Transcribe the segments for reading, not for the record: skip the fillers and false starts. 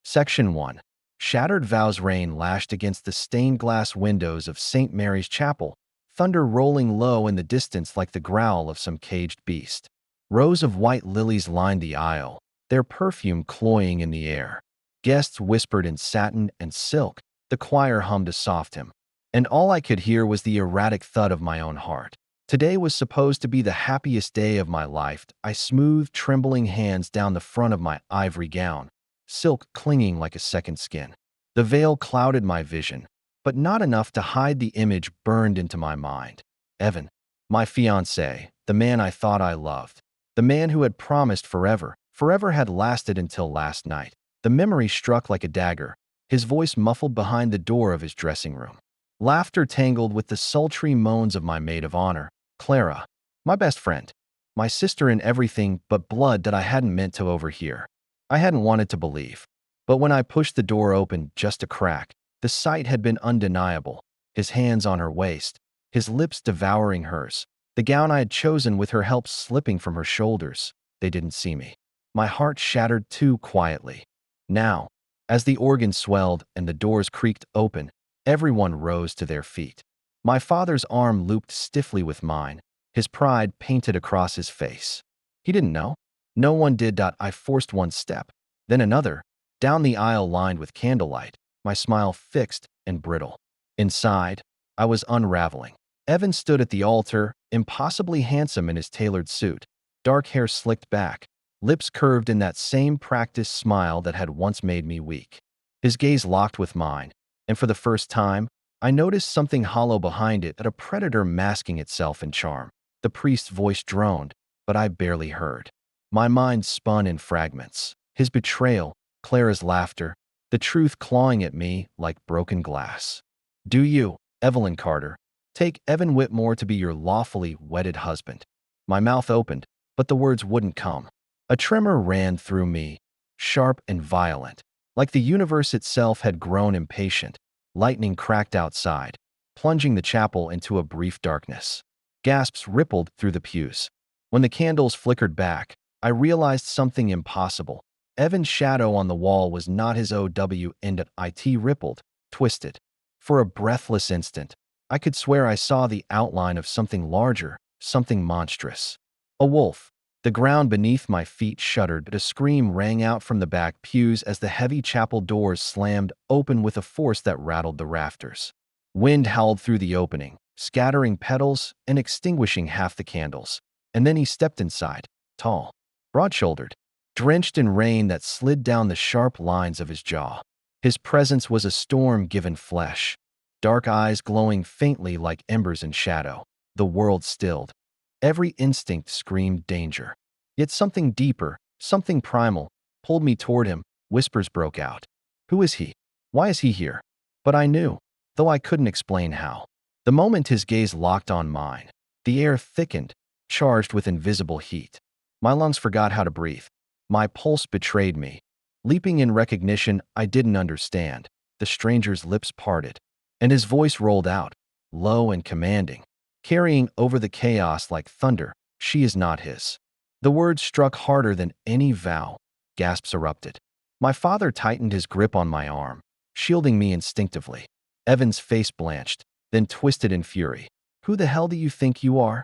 Section 1. Shattered vows. Rain lashed against the stained glass windows of St. Mary's Chapel, thunder rolling low in the distance like the growl of some caged beast. Rows of white lilies lined the aisle, their perfume cloying in the air. Guests whispered in satin and silk, the choir hummed a soft hymn, and all I could hear was the erratic thud of my own heart. Today was supposed to be the happiest day of my life. I smoothed trembling hands down the front of my ivory gown, silk clinging like a second skin. The veil clouded my vision, but not enough to hide the image burned into my mind. Evan, my fiancé, the man I thought I loved, the man who had promised forever, forever had lasted until last night. The memory struck like a dagger, his voice muffled behind the door of his dressing room. Laughter tangled with the sultry moans of my maid of honor, Clara, my best friend, my sister in everything but blood that I hadn't meant to overhear. I hadn't wanted to believe. But when I pushed the door open just a crack, the sight had been undeniable. His hands on her waist, his lips devouring hers, the gown I had chosen with her help slipping from her shoulders. They didn't see me. My heart shattered too quietly. Now, as the organ swelled and the doors creaked open, everyone rose to their feet. My father's arm looped stiffly with mine, his pride painted across his face. He didn't know. No one did. I forced one step, then another, down the aisle lined with candlelight, my smile fixed and brittle. Inside, I was unraveling. Evan stood at the altar, impossibly handsome in his tailored suit, dark hair slicked back, lips curved in that same practiced smile that had once made me weak. His gaze locked with mine, and for the first time, I noticed something hollow behind it, a predator masking itself in charm. The priest's voice droned, but I barely heard. My mind spun in fragments. His betrayal, Clara's laughter, the truth clawing at me like broken glass. Do you, Evelyn Carter, take Evan Whitmore to be your lawfully wedded husband? My mouth opened, but the words wouldn't come. A tremor ran through me, sharp and violent, like the universe itself had grown impatient. Lightning cracked outside, plunging the chapel into a brief darkness. Gasps rippled through the pews. When the candles flickered back, I realized something impossible. Evan's shadow on the wall was not his OW, and it rippled, twisted. For a breathless instant, I could swear I saw the outline of something larger, something monstrous. A wolf. The ground beneath my feet shuddered, but a scream rang out from the back pews as the heavy chapel doors slammed open with a force that rattled the rafters. Wind howled through the opening, scattering petals and extinguishing half the candles. And then he stepped inside, tall, broad-shouldered, drenched in rain that slid down the sharp lines of his jaw. His presence was a storm given flesh, dark eyes glowing faintly like embers in shadow. The world stilled. Every instinct screamed danger. Yet something deeper, something primal, pulled me toward him. Whispers broke out. Who is he? Why is he here? But I knew, though I couldn't explain how. The moment his gaze locked on mine, the air thickened, charged with invisible heat. My lungs forgot how to breathe. My pulse betrayed me. Leaping in recognition I didn't understand, the stranger's lips parted, and his voice rolled out, low and commanding, carrying over the chaos like thunder. She is not his. The words struck harder than any vow. Gasps erupted. My father tightened his grip on my arm, shielding me instinctively. Evan's face blanched, then twisted in fury. Who the hell do you think you are?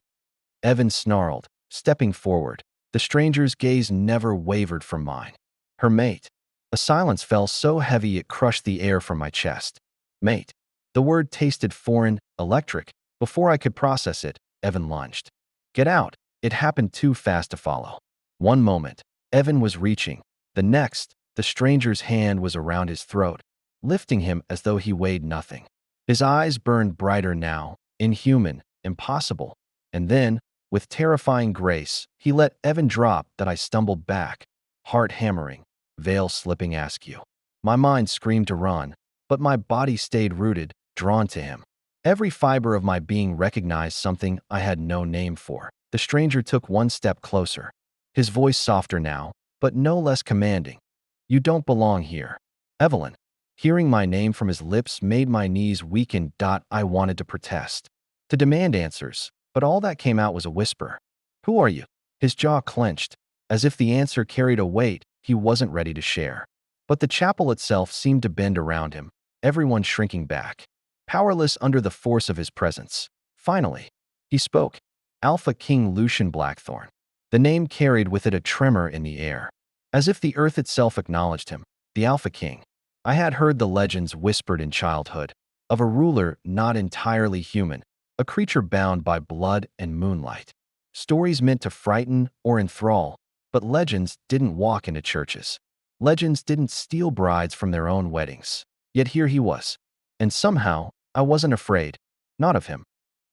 Evan snarled, stepping forward. The stranger's gaze never wavered from mine. Her mate. A silence fell so heavy it crushed the air from my chest. Mate. The word tasted foreign, electric. Before I could process it, Evan lunged. Get out. It happened too fast to follow. One moment, Evan was reaching. The next, the stranger's hand was around his throat, lifting him as though he weighed nothing. His eyes burned brighter now, inhuman, impossible. And then, with terrifying grace, he let Evan drop. That I stumbled back, heart hammering, veil slipping askew. My mind screamed to run, but my body stayed rooted, drawn to him. Every fiber of my being recognized something I had no name for. The stranger took one step closer, his voice softer now, but no less commanding. You don't belong here. Evelyn. Hearing my name from his lips made my knees weaken. I wanted to protest, to demand answers, but all that came out was a whisper. Who are you? His jaw clenched, as if the answer carried a weight he wasn't ready to share. But the chapel itself seemed to bend around him, everyone shrinking back, powerless under the force of his presence. Finally, he spoke. Alpha King Lucian Blackthorn. The name carried with it a tremor in the air, as if the earth itself acknowledged him. The Alpha King. I had heard the legends whispered in childhood of a ruler not entirely human, a creature bound by blood and moonlight. Stories meant to frighten or enthrall, but legends didn't walk into churches. Legends didn't steal brides from their own weddings. Yet here he was. And somehow, I wasn't afraid. Not of him.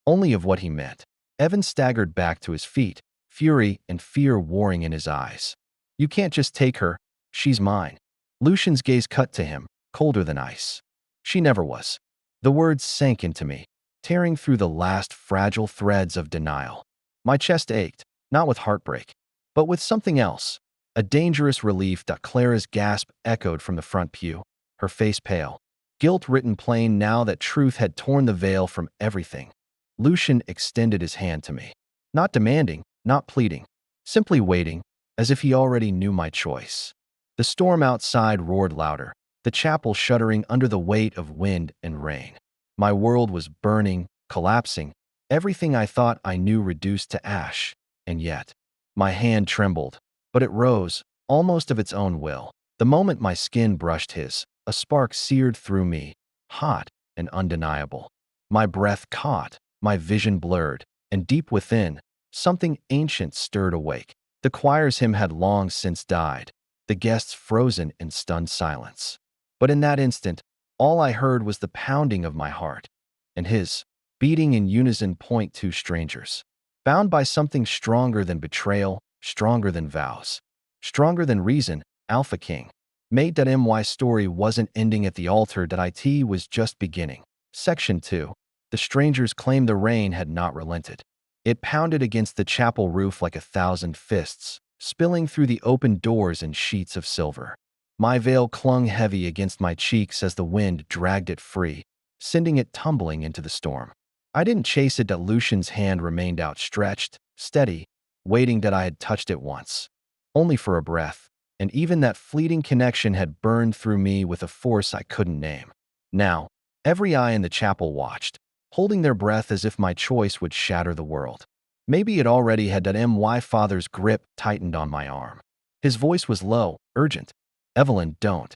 Only of what he meant. Evan staggered back to his feet, fury and fear warring in his eyes. You can't just take her. She's mine. Lucian's gaze cut to him, colder than ice. She never was. The words sank into me, tearing through the last fragile threads of denial. My chest ached, not with heartbreak, but with something else. A dangerous relief. Clara's gasp echoed from the front pew, her face pale. Guilt written plain now that truth had torn the veil from everything. Lucian extended his hand to me. Not demanding, not pleading, simply waiting, as if he already knew my choice. The storm outside roared louder, the chapel shuddering under the weight of wind and rain. My world was burning, collapsing, everything I thought I knew reduced to ash, and yet, my hand trembled, but it rose, almost of its own will. The moment my skin brushed his, a spark seared through me, hot and undeniable. My breath caught, my vision blurred, and deep within, something ancient stirred awake. The choir's hymn had long since died, the guests frozen in stunned silence. But in that instant, all I heard was the pounding of my heart, and his, beating in unison. Two strangers, bound by something stronger than betrayal, stronger than vows, stronger than reason. Alpha King. My story wasn't ending at the altar. It was just beginning. Section 2. The strangers claimed the rain had not relented. It pounded against the chapel roof like 1,000 fists, spilling through the open doors in sheets of silver. My veil clung heavy against my cheeks as the wind dragged it free, sending it tumbling into the storm. I didn't chase it. Lucian's hand remained outstretched, steady, waiting. I had touched it once, only for a breath, and even that fleeting connection had burned through me with a force I couldn't name. Now, every eye in the chapel watched, holding their breath as if my choice would shatter the world. Maybe it already had. My father's grip tightened on my arm. His voice was low, urgent. Evelyn, don't.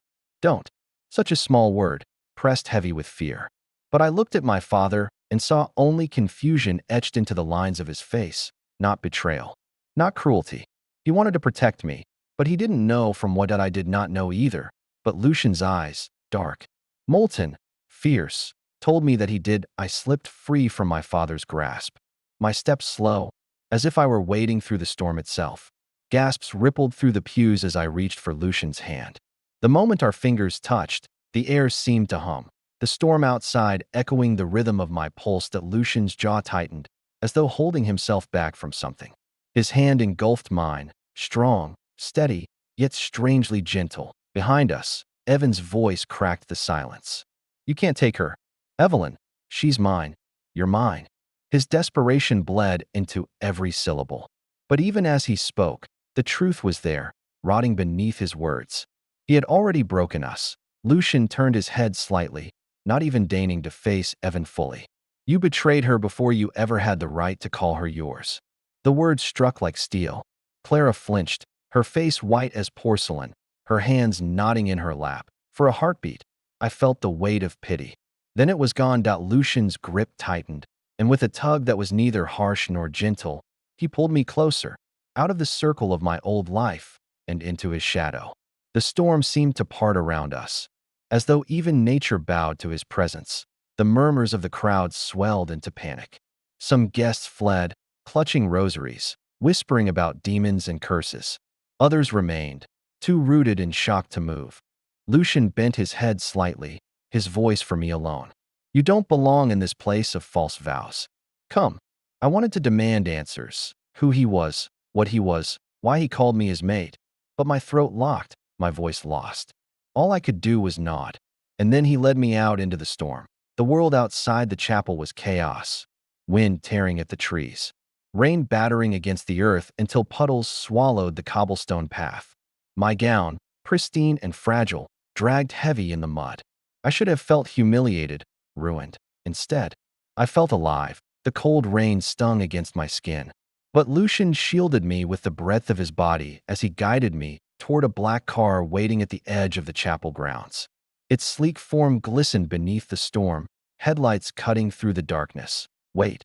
Such a small word, pressed heavy with fear. But I looked at my father and saw only confusion etched into the lines of his face, not betrayal, not cruelty. He wanted to protect me, but he didn't know from what I did not know either. But Lucian's eyes, dark, molten, fierce, told me that he did. I slipped free from my father's grasp. My steps slow, as if I were wading through the storm itself. Gasps rippled through the pews as I reached for Lucian's hand. The moment our fingers touched, the air seemed to hum, the storm outside echoing the rhythm of my pulse. Lucian's jaw tightened, as though holding himself back from something. His hand engulfed mine, strong, steady, yet strangely gentle. Behind us, Evan's voice cracked the silence. You can't take her. Evelyn, she's mine. You're mine. His desperation bled into every syllable. But even as he spoke, the truth was there, rotting beneath his words. He had already broken us. Lucian turned his head slightly, not even deigning to face Evan fully. You betrayed her before you ever had the right to call her yours. The words struck like steel. Clara flinched, her face white as porcelain, her hands knotting in her lap. For a heartbeat, I felt the weight of pity. Then it was gone. Lucian's grip tightened, and with a tug that was neither harsh nor gentle, he pulled me closer, out of the circle of my old life, and into his shadow. The storm seemed to part around us, as though even nature bowed to his presence. The murmurs of the crowd swelled into panic. Some guests fled, clutching rosaries, whispering about demons and curses. Others remained, too rooted in shock to move. Lucian bent his head slightly, his voice for me alone. You don't belong in this place of false vows. Come. I wanted to demand answers. Who he was, what he was, why he called me his mate. But my throat locked, my voice lost. All I could do was nod. And then he led me out into the storm. The world outside the chapel was chaos. Wind tearing at the trees. Rain battering against the earth until puddles swallowed the cobblestone path. My gown, pristine and fragile, dragged heavy in the mud. I should have felt humiliated, ruined. Instead, I felt alive. The cold rain stung against my skin. But Lucian shielded me with the breadth of his body as he guided me toward a black car waiting at the edge of the chapel grounds. Its sleek form glistened beneath the storm, headlights cutting through the darkness. Wait.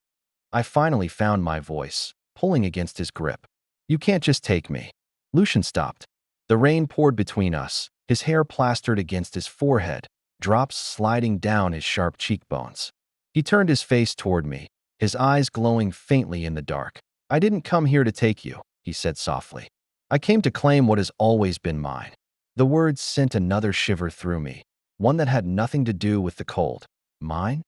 I finally found my voice, pulling against his grip. You can't just take me. Lucian stopped. The rain poured between us, his hair plastered against his forehead, drops sliding down his sharp cheekbones. He turned his face toward me, his eyes glowing faintly in the dark. I didn't come here to take you, he said softly. I came to claim what has always been mine. The words sent another shiver through me, one that had nothing to do with the cold. Mine?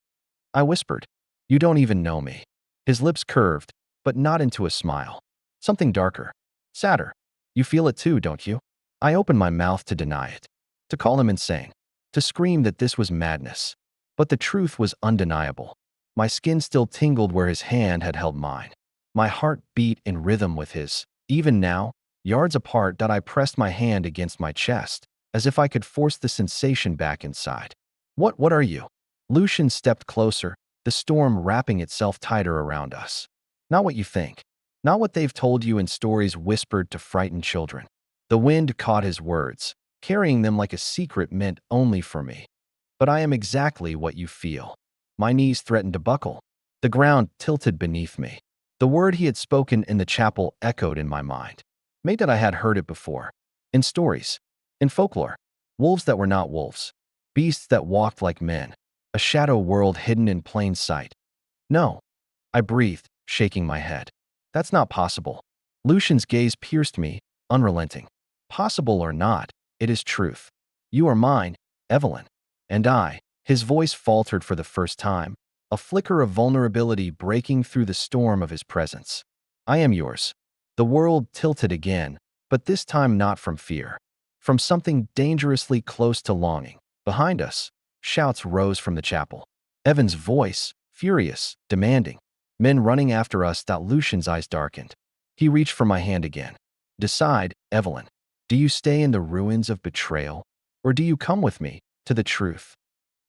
I whispered. You don't even know me. His lips curved, but not into a smile. Something darker, sadder. You feel it too, don't you? I opened my mouth to deny it, to call him insane, to scream that this was madness. But the truth was undeniable. My skin still tingled where his hand had held mine. My heart beat in rhythm with his. Even now, yards apart, that I pressed my hand against my chest, as if I could force the sensation back inside. What are you? Lucian stepped closer, the storm wrapping itself tighter around us. Not what you think. Not what they've told you in stories whispered to frighten children. The wind caught his words, carrying them like a secret meant only for me. But I am exactly what you feel. My knees threatened to buckle. The ground tilted beneath me. The word he had spoken in the chapel echoed in my mind. Made that I had heard it before. In stories. In folklore. Wolves that were not wolves. Beasts that walked like men. A shadow world hidden in plain sight. No. I breathed, shaking my head. That's not possible. Lucian's gaze pierced me, unrelenting. Possible or not, it is truth. You are mine, Evelyn. And I. His voice faltered for the first time, a flicker of vulnerability breaking through the storm of his presence. I am yours. The world tilted again, but this time not from fear. From something dangerously close to longing. Behind us, shouts rose from the chapel. Evan's voice, furious, demanding. Men running after us. Lucian's eyes darkened. He reached for my hand again. Decide, Evelyn. Do you stay in the ruins of betrayal, or do you come with me to the truth?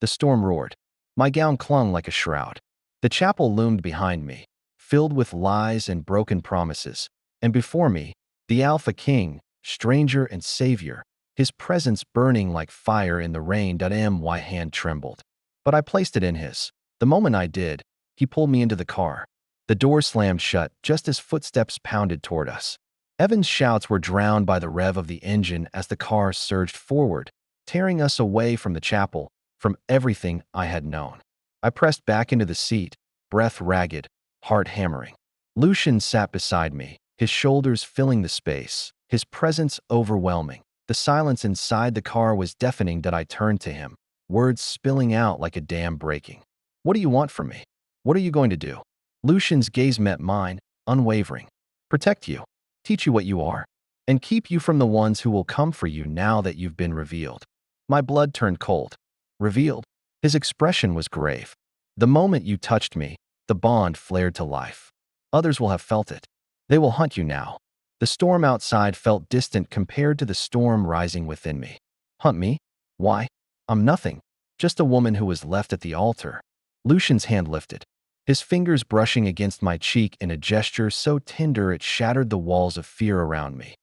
The storm roared. My gown clung like a shroud. The chapel loomed behind me, filled with lies and broken promises. And before me, the Alpha King, stranger and savior, his presence burning like fire in the rain. My hand trembled. But I placed it in his. The moment I did, he pulled me into the car. The door slammed shut just as footsteps pounded toward us. Evan's shouts were drowned by the rev of the engine as the car surged forward, tearing us away from the chapel, from everything I had known. I pressed back into the seat, breath ragged, heart hammering. Lucian sat beside me, his shoulders filling the space, his presence overwhelming. The silence inside the car was deafening. I turned to him, words spilling out like a dam breaking. What do you want from me? What are you going to do? Lucian's gaze met mine, unwavering. Protect you, teach you what you are, and keep you from the ones who will come for you now that you've been revealed. My blood turned cold. Revealed? His expression was grave. The moment you touched me, the bond flared to life. Others will have felt it. They will hunt you now. The storm outside felt distant compared to the storm rising within me. Hunt me? Why? I'm nothing. Just a woman who was left at the altar. Lucian's hand lifted, his fingers brushing against my cheek in a gesture so tender it shattered the walls of fear around me.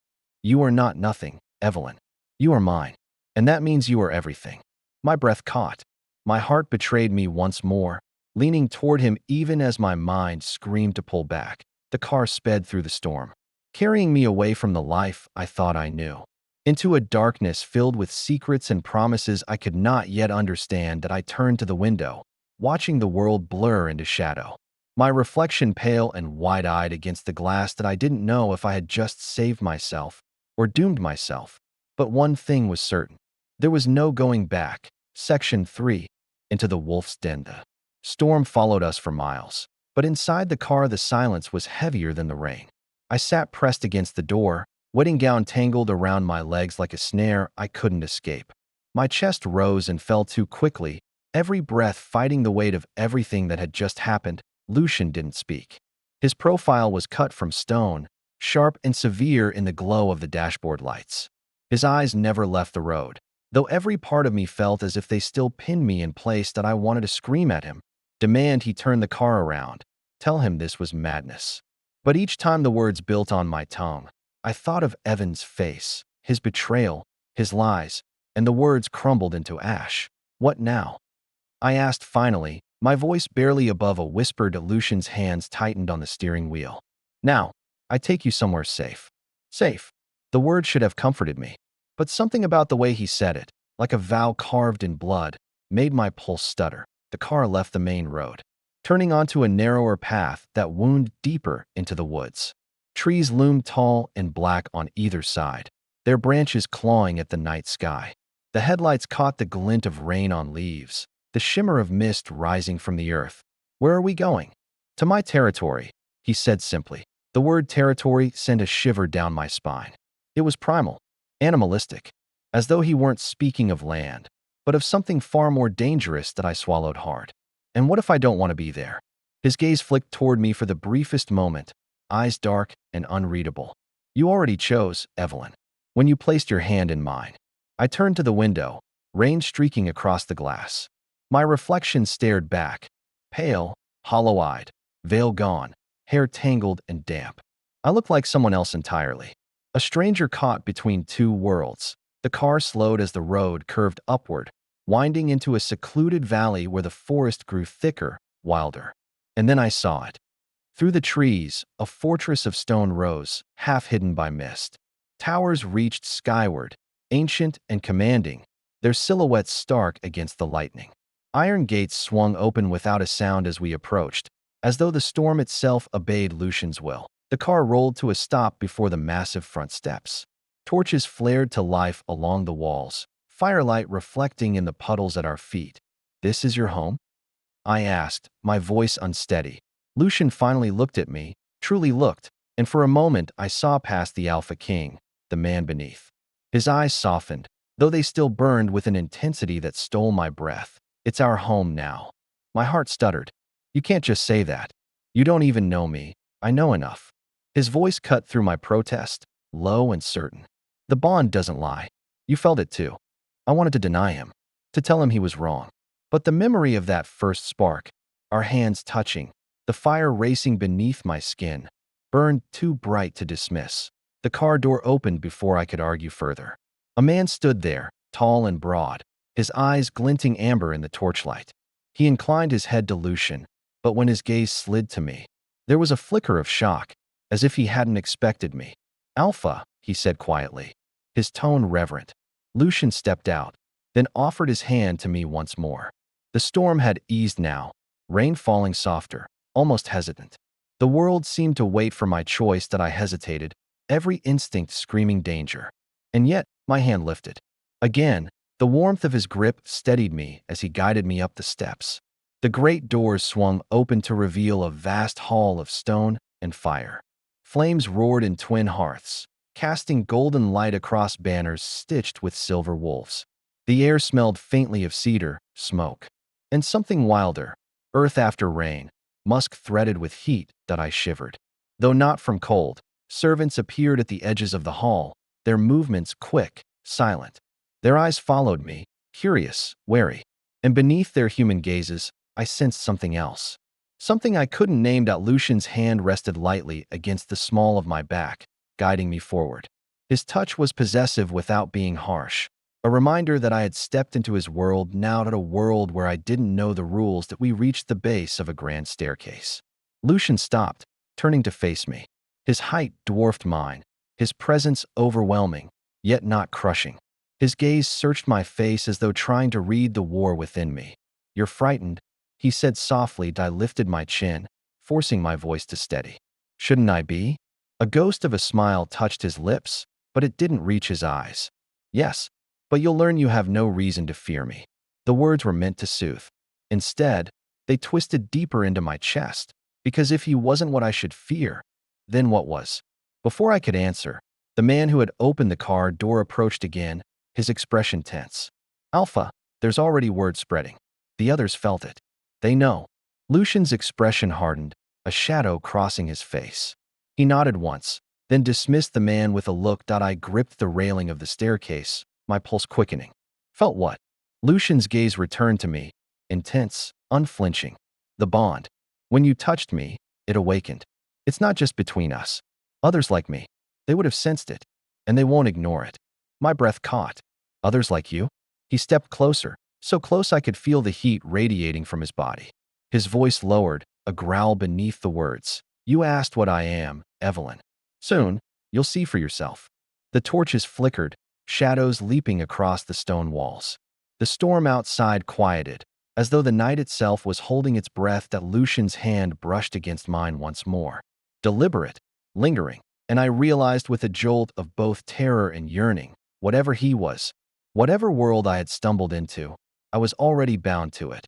You are not nothing, Evelyn. You are mine. And that means you are everything. My breath caught. My heart betrayed me once more, leaning toward him even as my mind screamed to pull back. The car sped through the storm, carrying me away from the life I thought I knew, into a darkness filled with secrets and promises I could not yet understand. I turned to the window, watching the world blur into shadow. My reflection pale and wide-eyed against the glass. I didn't know if I had just saved myself or doomed myself. But one thing was certain. There was no going back. Section 3. Into the wolf's den. The storm followed us for miles, but inside the car the silence was heavier than the rain. I sat pressed against the door, wedding gown tangled around my legs like a snare I couldn't escape. My chest rose and fell too quickly, every breath fighting the weight of everything that had just happened. Lucian didn't speak. His profile was cut from stone, sharp and severe in the glow of the dashboard lights. His eyes never left the road, though every part of me felt as if they still pinned me in place that I wanted to scream at him, demand he turn the car around, tell him this was madness. But each time the words built on my tongue, I thought of Evan's face, his betrayal, his lies, and the words crumbled into ash. What now? I asked finally, my voice barely above a whisper. Lucian's hands tightened on the steering wheel. Now, I take you somewhere safe. Safe. The word should have comforted me. But something about the way he said it, like a vow carved in blood, made my pulse stutter. The car left the main road, turning onto a narrower path that wound deeper into the woods. Trees loomed tall and black on either side, their branches clawing at the night sky. The headlights caught the glint of rain on leaves, the shimmer of mist rising from the earth. Where are we going? To my territory, he said simply. The word territory sent a shiver down my spine. It was primal, animalistic, as though he weren't speaking of land, but of something far more dangerous that I swallowed hard. And what if I don't want to be there? His gaze flicked toward me for the briefest moment, eyes dark and unreadable. You already chose, Evelyn, when you placed your hand in mine. I turned to the window, rain streaking across the glass. My reflection stared back, pale, hollow-eyed, veil gone, hair tangled and damp. I looked like someone else entirely. A stranger caught between two worlds. The car slowed as the road curved upward, winding into a secluded valley where the forest grew thicker, wilder. And then I saw it. Through the trees, a fortress of stone rose, half hidden by mist. Towers reached skyward, ancient and commanding, their silhouettes stark against the lightning. Iron gates swung open without a sound as we approached, as though the storm itself obeyed Lucian's will. The car rolled to a stop before the massive front steps. Torches flared to life along the walls, firelight reflecting in the puddles at our feet. "This is your home?" I asked, my voice unsteady. Lucian finally looked at me, truly looked, and for a moment I saw past the Alpha King, the man beneath. His eyes softened, though they still burned with an intensity that stole my breath. "It's our home now." My heart stuttered. "You can't just say that. You don't even know me. I know enough." His voice cut through my protest, low and certain. "The bond doesn't lie. You felt it too." I wanted to deny him, to tell him he was wrong. But the memory of that first spark, our hands touching, the fire racing beneath my skin, burned too bright to dismiss. The car door opened before I could argue further. A man stood there, tall and broad, his eyes glinting amber in the torchlight. He inclined his head to Lucian, but when his gaze slid to me, there was a flicker of shock, as if he hadn't expected me. "Alpha," he said quietly, his tone reverent. Lucian stepped out, then offered his hand to me once more. The storm had eased now, rain falling softer, almost hesitant. The world seemed to wait for my choice that I hesitated, every instinct screaming danger. And yet, my hand lifted. Again, the warmth of his grip steadied me as he guided me up the steps. The great doors swung open to reveal a vast hall of stone and fire. Flames roared in twin hearths, casting golden light across banners stitched with silver wolves. The air smelled faintly of cedar, smoke, and something wilder, earth after rain, musk threaded with heat that I shivered. Though not from cold, servants appeared at the edges of the hall, their movements quick, silent. Their eyes followed me, curious, wary, and beneath their human gazes, I sensed something else. Something I couldn't name. Lucian's hand rested lightly against the small of my back, guiding me forward. His touch was possessive without being harsh, a reminder that I had stepped into his world, now at a world where I didn't know the rules. That we reached the base of a grand staircase. Lucian stopped, turning to face me. His height dwarfed mine, his presence overwhelming, yet not crushing. His gaze searched my face as though trying to read the war within me. "You're frightened," he said softly. I lifted my chin, forcing my voice to steady. "Shouldn't I be?" A ghost of a smile touched his lips, but it didn't reach his eyes. "Yes, but you'll learn you have no reason to fear me." The words were meant to soothe. Instead, they twisted deeper into my chest, because if he wasn't what I should fear, then what was? Before I could answer, the man who had opened the car door approached again, his expression tense. "Alpha, there's already word spreading. The others felt it. They know." Lucian's expression hardened, a shadow crossing his face. He nodded once, then dismissed the man with a look. I gripped the railing of the staircase, my pulse quickening. Felt what? Lucian's gaze returned to me, intense, unflinching. The bond. When you touched me, it awakened. It's not just between us. Others like me, they would have sensed it, and they won't ignore it. My breath caught. Others like you? He stepped closer, so close I could feel the heat radiating from his body. His voice lowered, a growl beneath the words. You asked what I am, Evelyn. Soon, you'll see for yourself. The torches flickered, shadows leaping across the stone walls. The storm outside quieted, as though the night itself was holding its breath. Lucian's hand brushed against mine once more. Deliberate, lingering, and I realized with a jolt of both terror and yearning, whatever he was, whatever world I had stumbled into, I was already bound to it.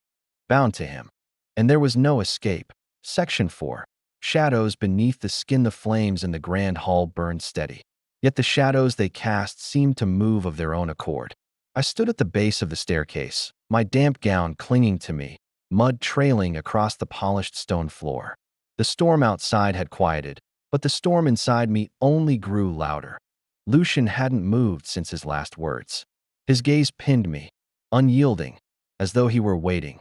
Bound to him. And there was no escape. Section 4. Shadows beneath the skin. The flames in the grand hall burned steady. Yet the shadows they cast seemed to move of their own accord. I stood at the base of the staircase, my damp gown clinging to me, mud trailing across the polished stone floor. The storm outside had quieted, but the storm inside me only grew louder. Lucian hadn't moved since his last words. His gaze pinned me, unyielding, as though he were waiting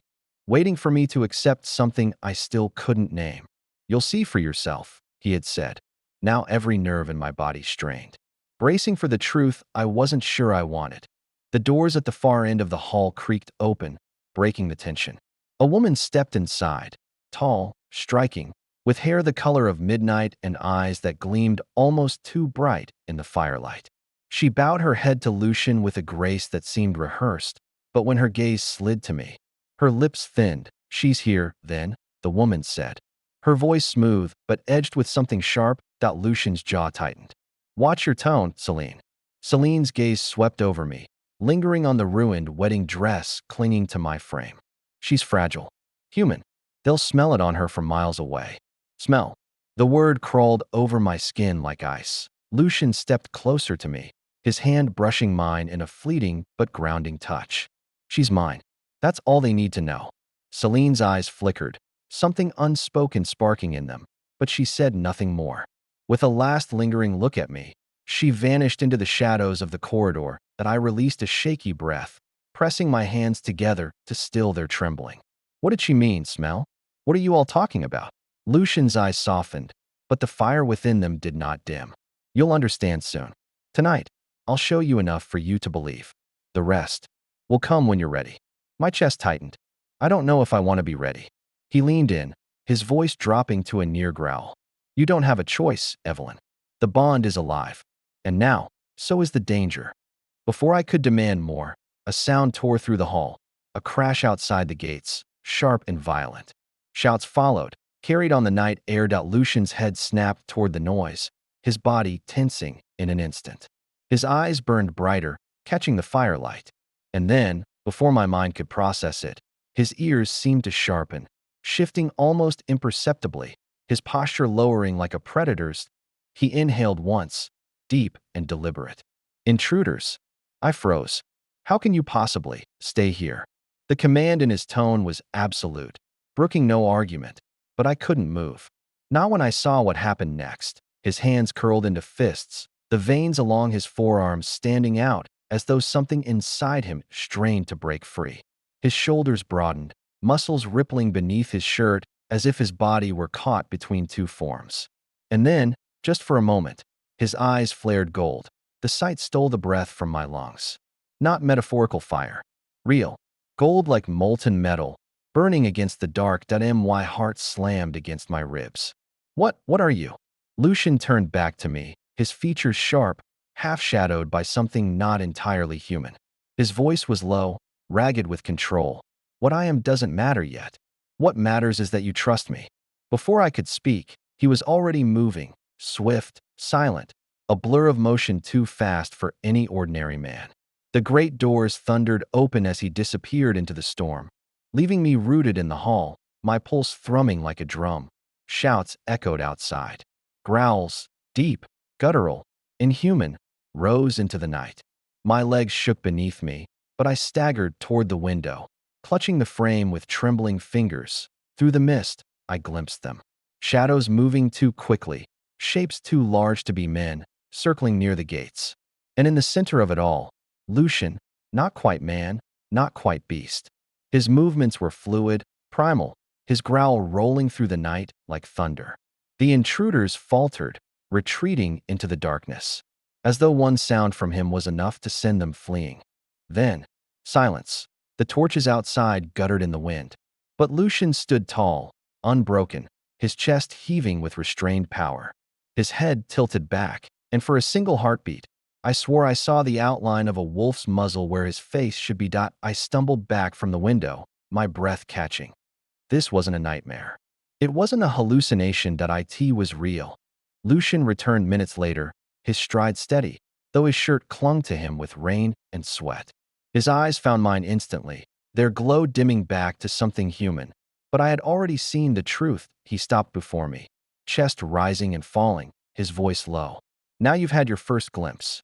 for me to accept something I still couldn't name. You'll see for yourself, he had said, now every nerve in my body strained. Bracing for the truth I wasn't sure I wanted. The doors at the far end of the hall creaked open, breaking the tension. A woman stepped inside, tall, striking, with hair the color of midnight and eyes that gleamed almost too bright in the firelight. She bowed her head to Lucian with a grace that seemed rehearsed, but when her gaze slid to me, her lips thinned. She's here, then, the woman said. Her voice smooth, but edged with something sharp. Lucian's jaw tightened. Watch your tone, Celine. Celine's gaze swept over me, lingering on the ruined wedding dress clinging to my frame. She's fragile. Human. They'll smell it on her from miles away. Smell. The word crawled over my skin like ice. Lucian stepped closer to me, his hand brushing mine in a fleeting but grounding touch. She's mine. That's all they need to know. Celine's eyes flickered, something unspoken sparking in them, but she said nothing more. With a last lingering look at me, she vanished into the shadows of the corridor. I released a shaky breath, pressing my hands together to still their trembling. What did she mean, smell? What are you all talking about? Lucian's eyes softened, but the fire within them did not dim. You'll understand soon. Tonight, I'll show you enough for you to believe. The rest will come when you're ready. My chest tightened. I don't know if I want to be ready. He leaned in, his voice dropping to a near growl. You don't have a choice, Evelyn. The bond is alive. And now, so is the danger. Before I could demand more, a sound tore through the hall, a crash outside the gates, sharp and violent. Shouts followed, carried on the night air. Lucian's head snapped toward the noise, his body tensing in an instant. His eyes burned brighter, catching the firelight. And then, before my mind could process it, his ears seemed to sharpen, shifting almost imperceptibly, his posture lowering like a predator's. He inhaled once, deep and deliberate. Intruders. I froze. How can you possibly stay here? The command in his tone was absolute, brooking no argument, but I couldn't move. Not when I saw what happened next. His hands curled into fists, the veins along his forearms standing out as though something inside him strained to break free. His shoulders broadened, muscles rippling beneath his shirt as if his body were caught between two forms. And then, just for a moment, his eyes flared gold. The sight stole the breath from my lungs. Not metaphorical fire. Real. Gold like molten metal, burning against the dark. My heart slammed against my ribs. What are you? Lucian turned back to me, his features sharp, half-shadowed by something not entirely human. His voice was low, ragged with control. What I am doesn't matter yet. What matters is that you trust me. Before I could speak, he was already moving, swift, silent, a blur of motion too fast for any ordinary man. The great doors thundered open as he disappeared into the storm, leaving me rooted in the hall, my pulse thrumming like a drum. Shouts echoed outside. Growls, deep, guttural, inhuman, rose into the night. My legs shook beneath me, but I staggered toward the window, clutching the frame with trembling fingers. Through the mist, I glimpsed them. Shadows moving too quickly, shapes too large to be men, circling near the gates. And in the center of it all, Lucian, not quite man, not quite beast. His movements were fluid, primal, his growl rolling through the night like thunder. The intruders faltered, retreating into the darkness, as though one sound from him was enough to send them fleeing. Then, silence. The torches outside guttered in the wind. But Lucian stood tall, unbroken, his chest heaving with restrained power. His head tilted back, and for a single heartbeat, I swore I saw the outline of a wolf's muzzle where his face should be. I stumbled back from the window, my breath catching. This wasn't a nightmare. It wasn't a hallucination. It was real. Lucian returned minutes later, his stride steady, though his shirt clung to him with rain and sweat. His eyes found mine instantly, their glow dimming back to something human. But I had already seen the truth. He stopped before me, chest rising and falling, his voice low. Now you've had your first glimpse.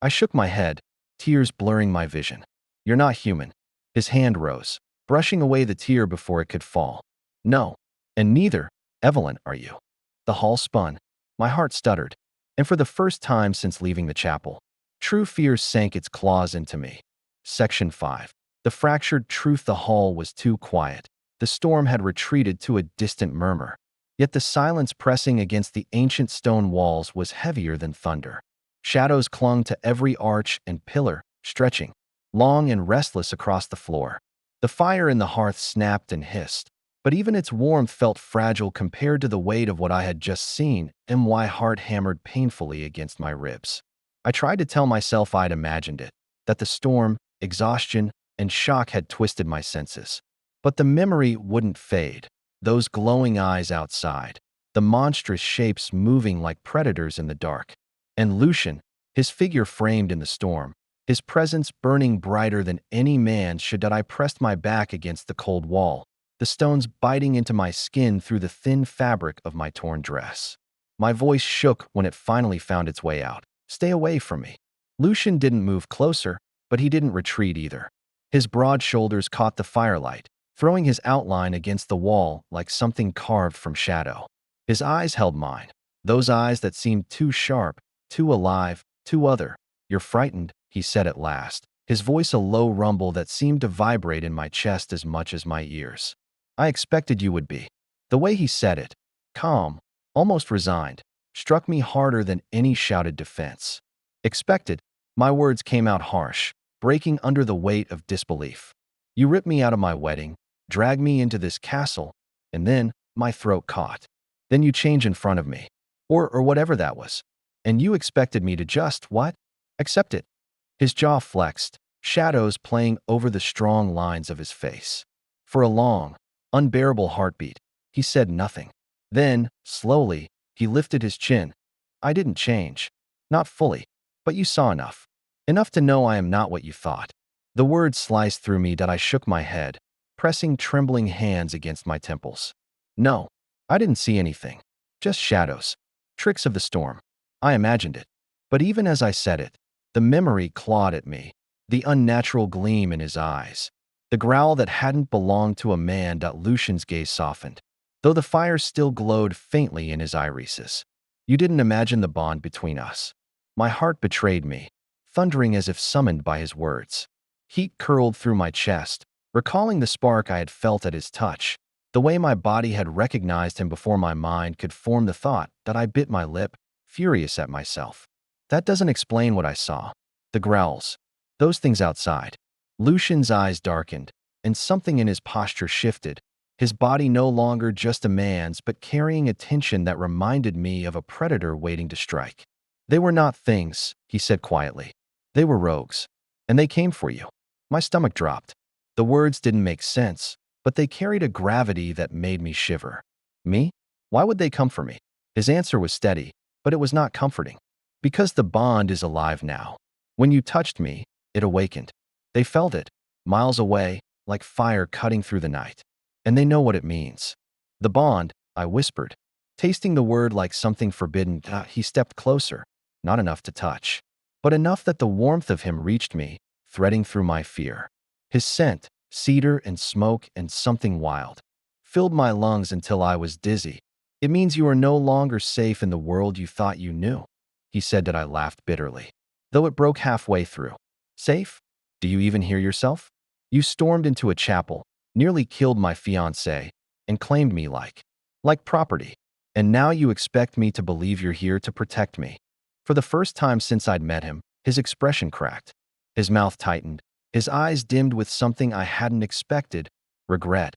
I shook my head, tears blurring my vision. You're not human. His hand rose, brushing away the tear before it could fall. No, and neither, Evelyn, are you. The hall spun. My heart stuttered. And for the first time since leaving the chapel, true fear sank its claws into me. Section 5. The fractured truth. The hall was too quiet. The storm had retreated to a distant murmur. Yet the silence pressing against the ancient stone walls was heavier than thunder. Shadows clung to every arch and pillar, stretching, long and restless across the floor. The fire in the hearth snapped and hissed, but even its warmth felt fragile compared to the weight of what I had just seen. My heart hammered painfully against my ribs. I tried to tell myself I'd imagined it, that the storm, exhaustion, and shock had twisted my senses. But the memory wouldn't fade. Those glowing eyes outside, the monstrous shapes moving like predators in the dark. And Lucian, his figure framed in the storm, his presence burning brighter than any man should. I pressed my back against the cold wall, the stones biting into my skin through the thin fabric of my torn dress. My voice shook when it finally found its way out. Stay away from me. Lucian didn't move closer, but he didn't retreat either. His broad shoulders caught the firelight, throwing his outline against the wall like something carved from shadow. His eyes held mine, those eyes that seemed too sharp, too alive, too other. You're frightened, he said at last, his voice a low rumble that seemed to vibrate in my chest as much as my ears. I expected you would be. The way he said it, calm, almost resigned, struck me harder than any shouted defense. Expected, my words came out harsh, breaking under the weight of disbelief. You ripped me out of my wedding, dragged me into this castle, and then my throat caught. Then you change in front of me. Or whatever that was. And you expected me to just, what? Accept it. His jaw flexed, shadows playing over the strong lines of his face. For a long, unbearable heartbeat, he said nothing. Then, slowly, he lifted his chin. I didn't change. Not fully. But you saw enough. Enough to know I am not what you thought. The words sliced through me that I shook my head, pressing trembling hands against my temples. No, I didn't see anything. Just shadows. Tricks of the storm. I imagined it. But even as I said it, the memory clawed at me, the unnatural gleam in his eyes, the growl that hadn't belonged to a man. Lucian's gaze softened, though the fire still glowed faintly in his irises. You didn't imagine the bond between us. My heart betrayed me, thundering as if summoned by his words. Heat curled through my chest, recalling the spark I had felt at his touch, the way my body had recognized him before my mind could form the thought. I bit my lip, furious at myself. That doesn't explain what I saw. The growls. Those things outside. Lucian's eyes darkened, and something in his posture shifted, his body no longer just a man's but carrying a tension that reminded me of a predator waiting to strike. They were not things, he said quietly. They were rogues. And they came for you. My stomach dropped. The words didn't make sense, but they carried a gravity that made me shiver. Me? Why would they come for me? His answer was steady, but it was not comforting. Because the bond is alive now. When you touched me, it awakened. They felt it, miles away, like fire cutting through the night. And they know what it means. The bond, I whispered, tasting the word like something forbidden. He stepped closer, not enough to touch, but enough that the warmth of him reached me, threading through my fear. His scent, cedar and smoke and something wild, filled my lungs until I was dizzy. It means you are no longer safe in the world you thought you knew, he said that I laughed bitterly, though it broke halfway through. Safe? Do you even hear yourself? You stormed into a chapel, nearly killed my fiancé, and claimed me like property. And now you expect me to believe you're here to protect me. For the first time since I'd met him, his expression cracked. His mouth tightened. His eyes dimmed with something I hadn't expected, regret.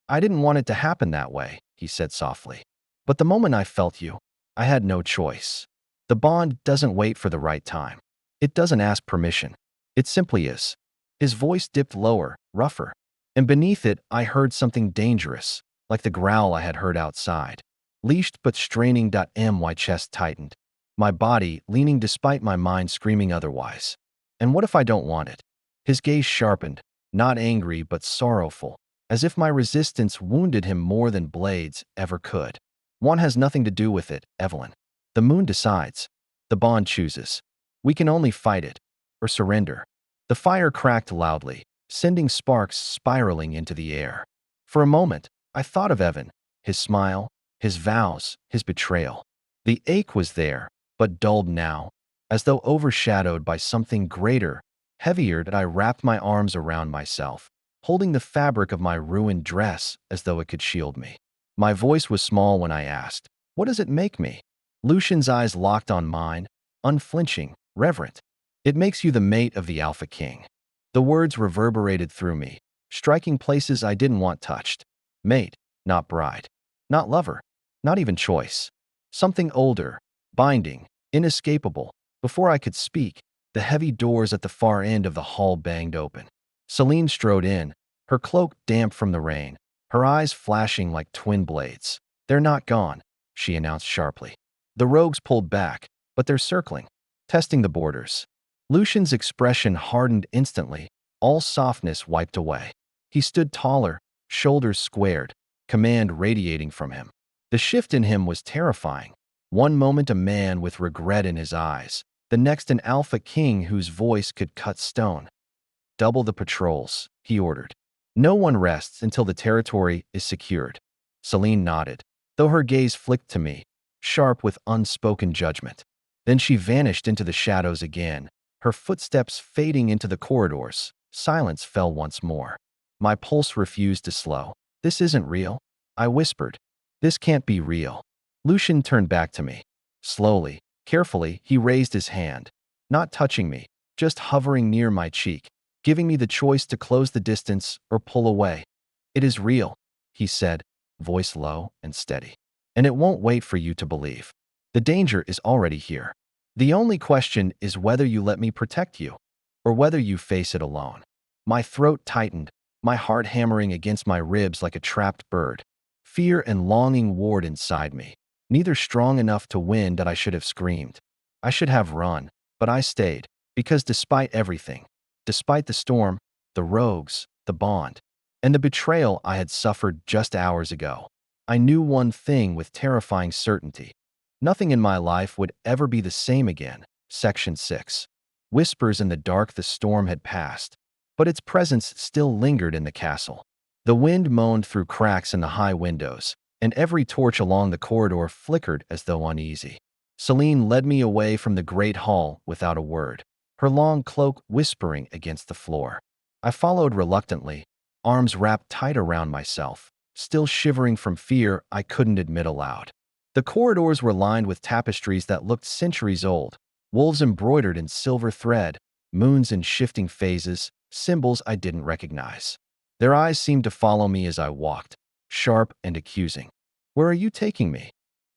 I didn't want it to happen that way, he said softly. But the moment I felt you, I had no choice. The bond doesn't wait for the right time. It doesn't ask permission. It simply is. His voice dipped lower, rougher. And beneath it, I heard something dangerous, like the growl I had heard outside. Leashed but straining. My chest tightened. My body leaning despite my mind screaming otherwise. And what if I don't want it? His gaze sharpened, not angry but sorrowful, as if my resistance wounded him more than blades ever could. One has nothing to do with it, Evelyn. The moon decides. The bond chooses. We can only fight it, or surrender. The fire cracked loudly, sending sparks spiraling into the air. For a moment, I thought of Evan, his smile, his vows, his betrayal. The ache was there, but dulled now, as though overshadowed by something greater, heavier. That I wrapped my arms around myself, holding the fabric of my ruined dress as though it could shield me. My voice was small when I asked, "What does it make me?" Lucian's eyes locked on mine, unflinching, reverent. "It makes you the mate of the Alpha King." The words reverberated through me, striking places I didn't want touched. Mate, not bride. Not lover. Not even choice. Something older, binding, inescapable. Before I could speak, the heavy doors at the far end of the hall banged open. Celine strode in, her cloak damp from the rain, her eyes flashing like twin blades. "They're not gone," she announced sharply. "The rogues pulled back, but they're circling, testing the borders." Lucian's expression hardened instantly, all softness wiped away. He stood taller, shoulders squared, command radiating from him. The shift in him was terrifying. One moment a man with regret in his eyes, the next an Alpha King whose voice could cut stone. "Double the patrols," he ordered. "No one rests until the territory is secured." Celine nodded, though her gaze flicked to me, sharp with unspoken judgment. Then she vanished into the shadows again, her footsteps fading into the corridors. Silence fell once more. My pulse refused to slow. "This isn't real," I whispered. "This can't be real." Lucian turned back to me. Slowly, carefully, he raised his hand, not touching me, just hovering near my cheek, giving me the choice to close the distance or pull away. "It is real," he said, voice low and steady. "And it won't wait for you to believe. The danger is already here. The only question is whether you let me protect you, or whether you face it alone." My throat tightened, my heart hammering against my ribs like a trapped bird. Fear and longing warred inside me, neither strong enough to win. That I should have screamed. I should have run, but I stayed, because despite everything, despite the storm, the rogues, the bond, and the betrayal I had suffered just hours ago, I knew one thing with terrifying certainty. Nothing in my life would ever be the same again. Section 6. Whispers in the dark. The storm had passed, but its presence still lingered in the castle. The wind moaned through cracks in the high windows, and every torch along the corridor flickered as though uneasy. Celine led me away from the great hall without a word, her long cloak whispering against the floor. I followed reluctantly, arms wrapped tight around myself, still shivering from fear I couldn't admit aloud. The corridors were lined with tapestries that looked centuries old, wolves embroidered in silver thread, moons in shifting phases, symbols I didn't recognize. Their eyes seemed to follow me as I walked, sharp and accusing. "Where are you taking me?"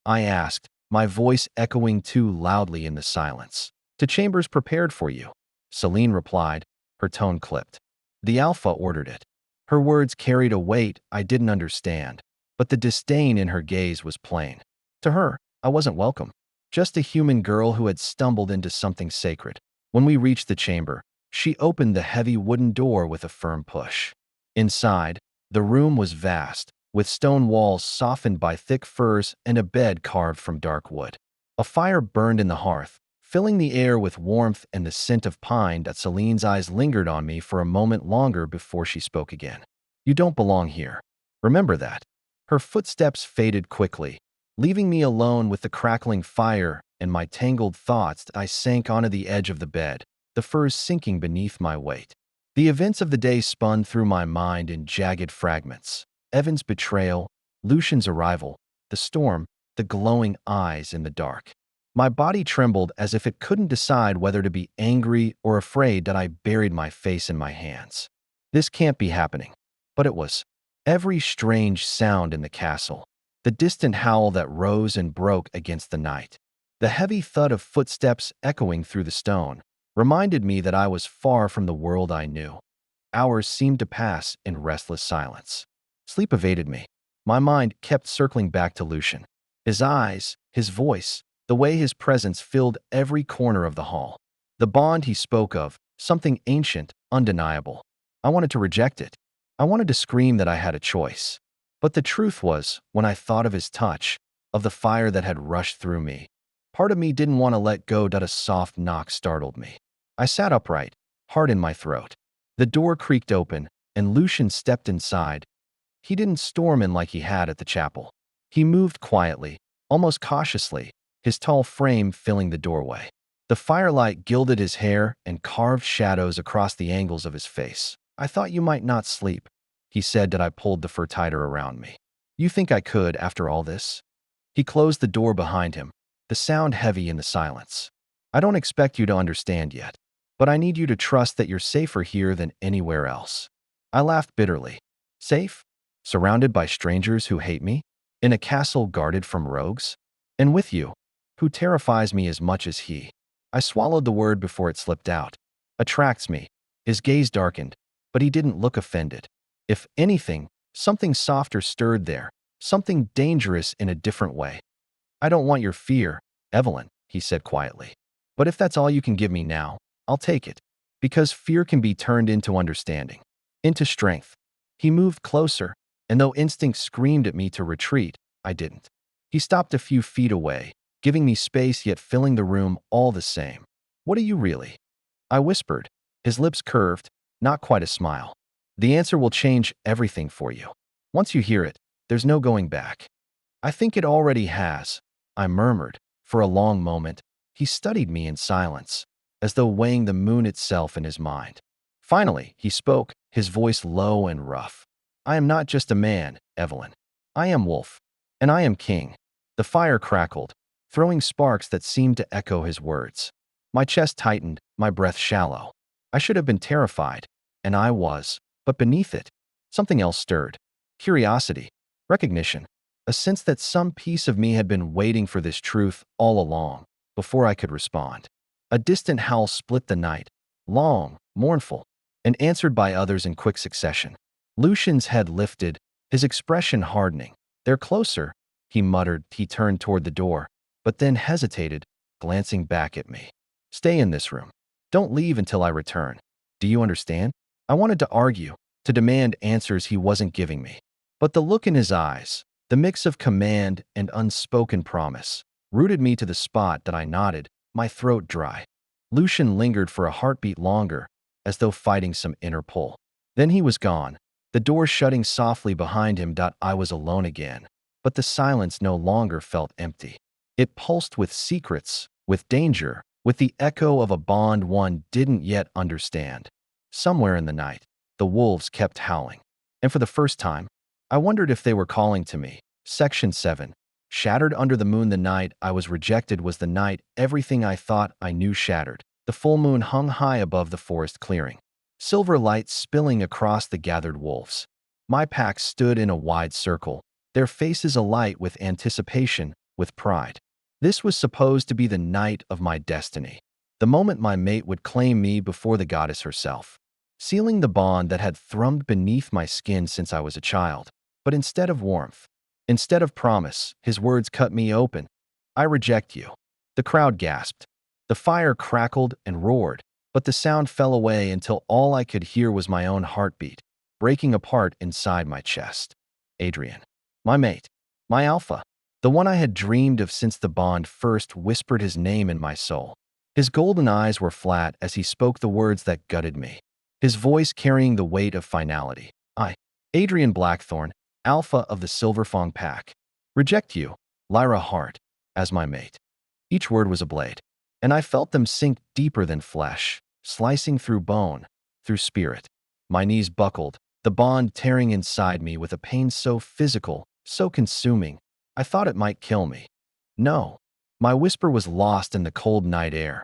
I asked, my voice echoing too loudly in the silence. "To chambers prepared for you," Celine replied, her tone clipped. "The Alpha ordered it." Her words carried a weight I didn't understand, but the disdain in her gaze was plain. To her, I wasn't welcome, just a human girl who had stumbled into something sacred. When we reached the chamber, she opened the heavy wooden door with a firm push. Inside, the room was vast, with stone walls softened by thick furs and a bed carved from dark wood. A fire burned in the hearth, filling the air with warmth and the scent of pine. That Celine's eyes lingered on me for a moment longer before she spoke again. "You don't belong here. Remember that." Her footsteps faded quickly, Leaving me alone with the crackling fire and my tangled thoughts. I sank onto the edge of the bed, the furs sinking beneath my weight. The events of the day spun through my mind in jagged fragments. Evan's betrayal, Lucian's arrival, the storm, the glowing eyes in the dark. My body trembled as if it couldn't decide whether to be angry or afraid. That I buried my face in my hands. This can't be happening. But it was. Every strange sound in the castle, the distant howl that rose and broke against the night, the heavy thud of footsteps echoing through the stone, reminded me that I was far from the world I knew. Hours seemed to pass in restless silence. Sleep evaded me. My mind kept circling back to Lucian. His eyes, his voice, the way his presence filled every corner of the hall. The bond he spoke of, something ancient, undeniable. I wanted to reject it. I wanted to scream that I had a choice. But the truth was, when I thought of his touch, of the fire that had rushed through me, part of me didn't want to let go. A soft knock startled me. I sat upright, heart in my throat. The door creaked open, and Lucian stepped inside. He didn't storm in like he had at the chapel. He moved quietly, almost cautiously, his tall frame filling the doorway. The firelight gilded his hair and carved shadows across the angles of his face. "I thought you might not sleep," he said. That I pulled the fur tighter around me. "You think I could after all this?" He closed the door behind him, the sound heavy in the silence. "I don't expect you to understand yet, but I need you to trust that you're safer here than anywhere else." I laughed bitterly. Safe? Surrounded by strangers who hate me? In a castle guarded from rogues? And with you, who terrifies me as much as he? I swallowed the word before it slipped out. "Attracts me." His gaze darkened, but he didn't look offended. If anything, something softer stirred there, something dangerous in a different way. "I don't want your fear, Evelyn," he said quietly. "But if that's all you can give me now, I'll take it. Because fear can be turned into understanding, into strength." He moved closer, and though instinct screamed at me to retreat, I didn't. He stopped a few feet away, giving me space yet filling the room all the same. "What are you really?" I whispered, his lips curved, not quite a smile. "The answer will change everything for you. Once you hear it, there's no going back." "I think it already has," I murmured. For a long moment, he studied me in silence, as though weighing the moon itself in his mind. Finally, he spoke, his voice low and rough. "I am not just a man, Evelyn. I am wolf, and I am king." The fire crackled, throwing sparks that seemed to echo his words. My chest tightened, my breath shallow. I should have been terrified, and I was, but beneath it, something else stirred. Curiosity, recognition, a sense that some piece of me had been waiting for this truth all along, before I could respond. A distant howl split the night, long, mournful, and answered by others in quick succession. Lucian's head lifted, his expression hardening. "They're closer," he muttered. He turned toward the door, but then hesitated, glancing back at me. "Stay in this room. Don't leave until I return. Do you understand?" I wanted to argue, to demand answers he wasn't giving me. But the look in his eyes, the mix of command and unspoken promise, rooted me to the spot. That I nodded, my throat dry. Lucian lingered for a heartbeat longer, as though fighting some inner pull. Then he was gone, the door shutting softly behind him. I was alone again, but the silence no longer felt empty. It pulsed with secrets, with danger, with the echo of a bond one didn't yet understand. Somewhere in the night, the wolves kept howling. And for the first time, I wondered if they were calling to me. Section 7. Shattered under the moon. The night I was rejected was the night everything I thought I knew shattered. The full moon hung high above the forest clearing, silver light spilling across the gathered wolves. My pack stood in a wide circle, their faces alight with anticipation, with pride. This was supposed to be the night of my destiny, the moment my mate would claim me before the goddess herself, sealing the bond that had thrummed beneath my skin since I was a child. But instead of warmth, instead of promise, his words cut me open. "I reject you." The crowd gasped. The fire crackled and roared, but the sound fell away until all I could hear was my own heartbeat, breaking apart inside my chest. Adrian, my mate, my alpha, the one I had dreamed of since the bond first whispered his name in my soul. His golden eyes were flat as he spoke the words that gutted me, his voice carrying the weight of finality. "I, Adrian Blackthorn, alpha of the Silverfang pack, reject you, Lyra Hart, as my mate. Each word was a blade, and I felt them sink deeper than flesh, slicing through bone, through spirit. My knees buckled, the bond tearing inside me with a pain so physical, so consuming, I thought it might kill me. No. My whisper was lost in the cold night air.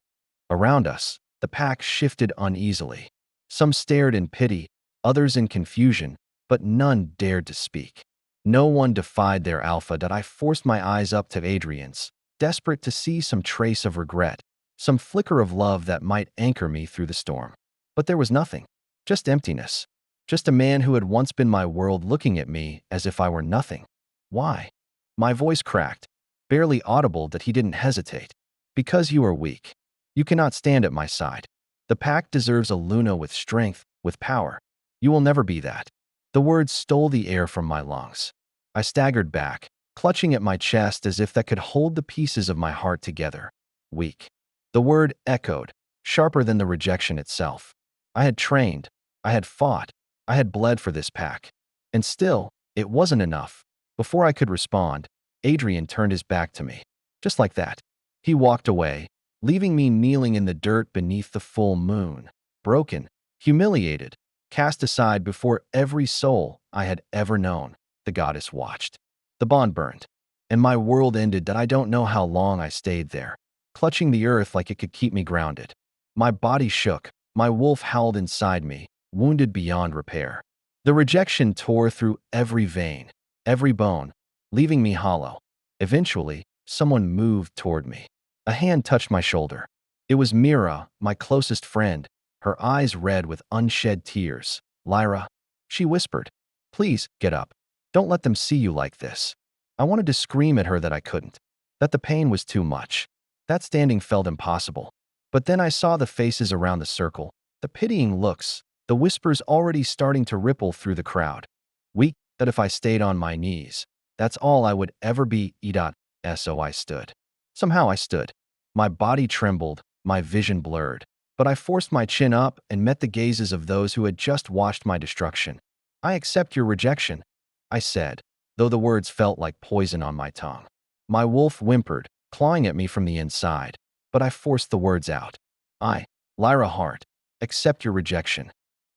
Around us, the pack shifted uneasily. Some stared in pity, others in confusion, but none dared to speak. No one defied their alpha that I forced my eyes up to Adrian's, desperate to see some trace of regret, some flicker of love that might anchor me through the storm. But there was nothing, just emptiness, just a man who had once been my world looking at me as if I were nothing. Why? My voice cracked, barely audible that he didn't hesitate. Because you are weak. You cannot stand at my side. The pack deserves a Luna with strength, with power. You will never be that. The words stole the air from my lungs. I staggered back, clutching at my chest as if that could hold the pieces of my heart together. Weak. The word echoed, sharper than the rejection itself. I had trained, I had fought, I had bled for this pack. And still, it wasn't enough. Before I could respond, Adrian turned his back to me. Just like that. He walked away, leaving me kneeling in the dirt beneath the full moon, broken, humiliated, cast aside before every soul I had ever known. The goddess watched. The bond burned, and my world ended that I don't know how long I stayed there, clutching the earth like it could keep me grounded. My body shook, my wolf howled inside me, wounded beyond repair. The rejection tore through every vein, every bone, leaving me hollow. Eventually, someone moved toward me. A hand touched my shoulder. It was Mira, my closest friend, her eyes red with unshed tears. Lyra, she whispered, please, get up. Don't let them see you like this. I wanted to scream at her that I couldn't, that the pain was too much, that standing felt impossible. But then I saw the faces around the circle, the pitying looks, the whispers already starting to ripple through the crowd. Weak, that if I stayed on my knees, that's all I would ever be. So I stood. Somehow I stood. My body trembled, my vision blurred, but I forced my chin up and met the gazes of those who had just watched my destruction. I accept your rejection, I said, though the words felt like poison on my tongue. My wolf whimpered, clawing at me from the inside, but I forced the words out. I, Lyra Hart, accept your rejection.